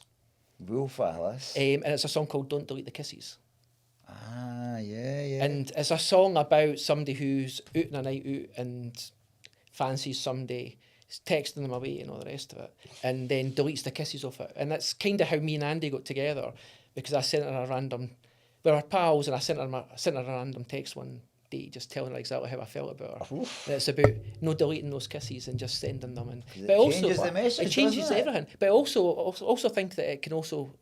Wolf Alice. And it's a song called Don't Delete the Kisses. Ah, yeah. And it's a song about somebody who's out on a night out and fancies somebody, texting them away and all the rest of it, and then deletes the kisses off it. And that's kind of how me and Andy got together, because I sent her a random, we were pals, and I sent her a random text one day just telling her exactly how I felt about her. And it's about no deleting those kisses and just sending them. It changes the message, it changes doesn't it? everything. But I also think that it can also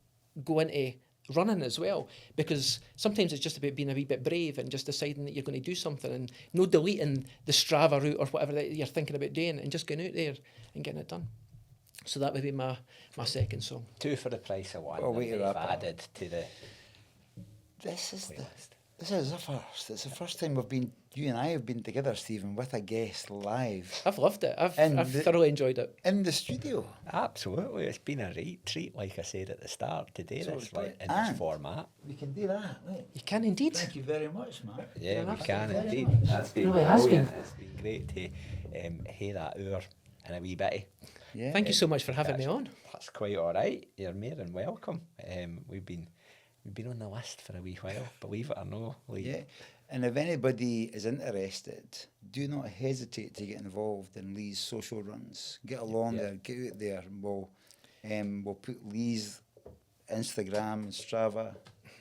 go into running as well, because sometimes it's just about being a wee bit brave and just deciding that you're going to do something and no deleting the Strava route or whatever that you're thinking about doing, and just going out there and getting it done. So that would be my second song. 2 for the price of 1 Well, that wait they've up. added to the This is playlist. This is a first. It's the first time you and I have been together, Stephen, with a guest live I've loved it. I've And thoroughly enjoyed it. in the studio. Absolutely, it's been a right treat, like I said at the start, today, So this, it's brilliant. in this And format. We can do that, right? You can indeed. Thank you very much, man. Yeah, we absolutely can very indeed. much. That's been Really has brilliant. been. It's been great hey that hour in a wee bitty. Yeah. Thank you so much for having me on. That's quite all right. You're more than welcome. We've been on the list for a wee while, believe it or no, Lee. Yeah. And if anybody is interested, do not hesitate to get involved in Lee's social runs. Get along there, get out there. We'll put Lee's Instagram and Strava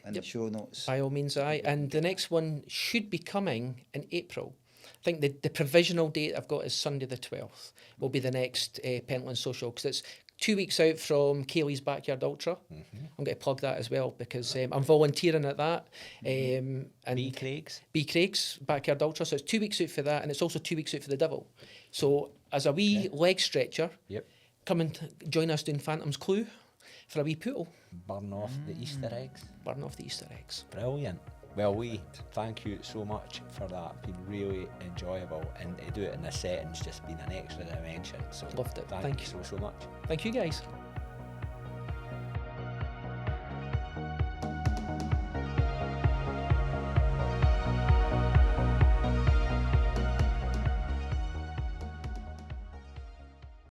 in the show notes. By all means, aye. And the next one should be coming in April. I think the provisional date I've got is Sunday the 12th. Will be the next Pentlands Social, because it's 2 weeks out from Kaylee's Backyard Ultra. I'm going to plug that as well, because I'm volunteering at that. And B. Craig's Backyard Ultra. So it's 2 weeks out for that, and it's also 2 weeks out for the Devil. So as a wee leg stretcher, come and join us doing Phantom's Clue for a wee poodle. Burn off the Easter eggs. Burn off the Easter eggs. Brilliant. Well, Lee, thank you so much for that. It's been really enjoyable, and to do it in this setting's just been an extra dimension. So Loved it. Thank you so much. Thank you, guys.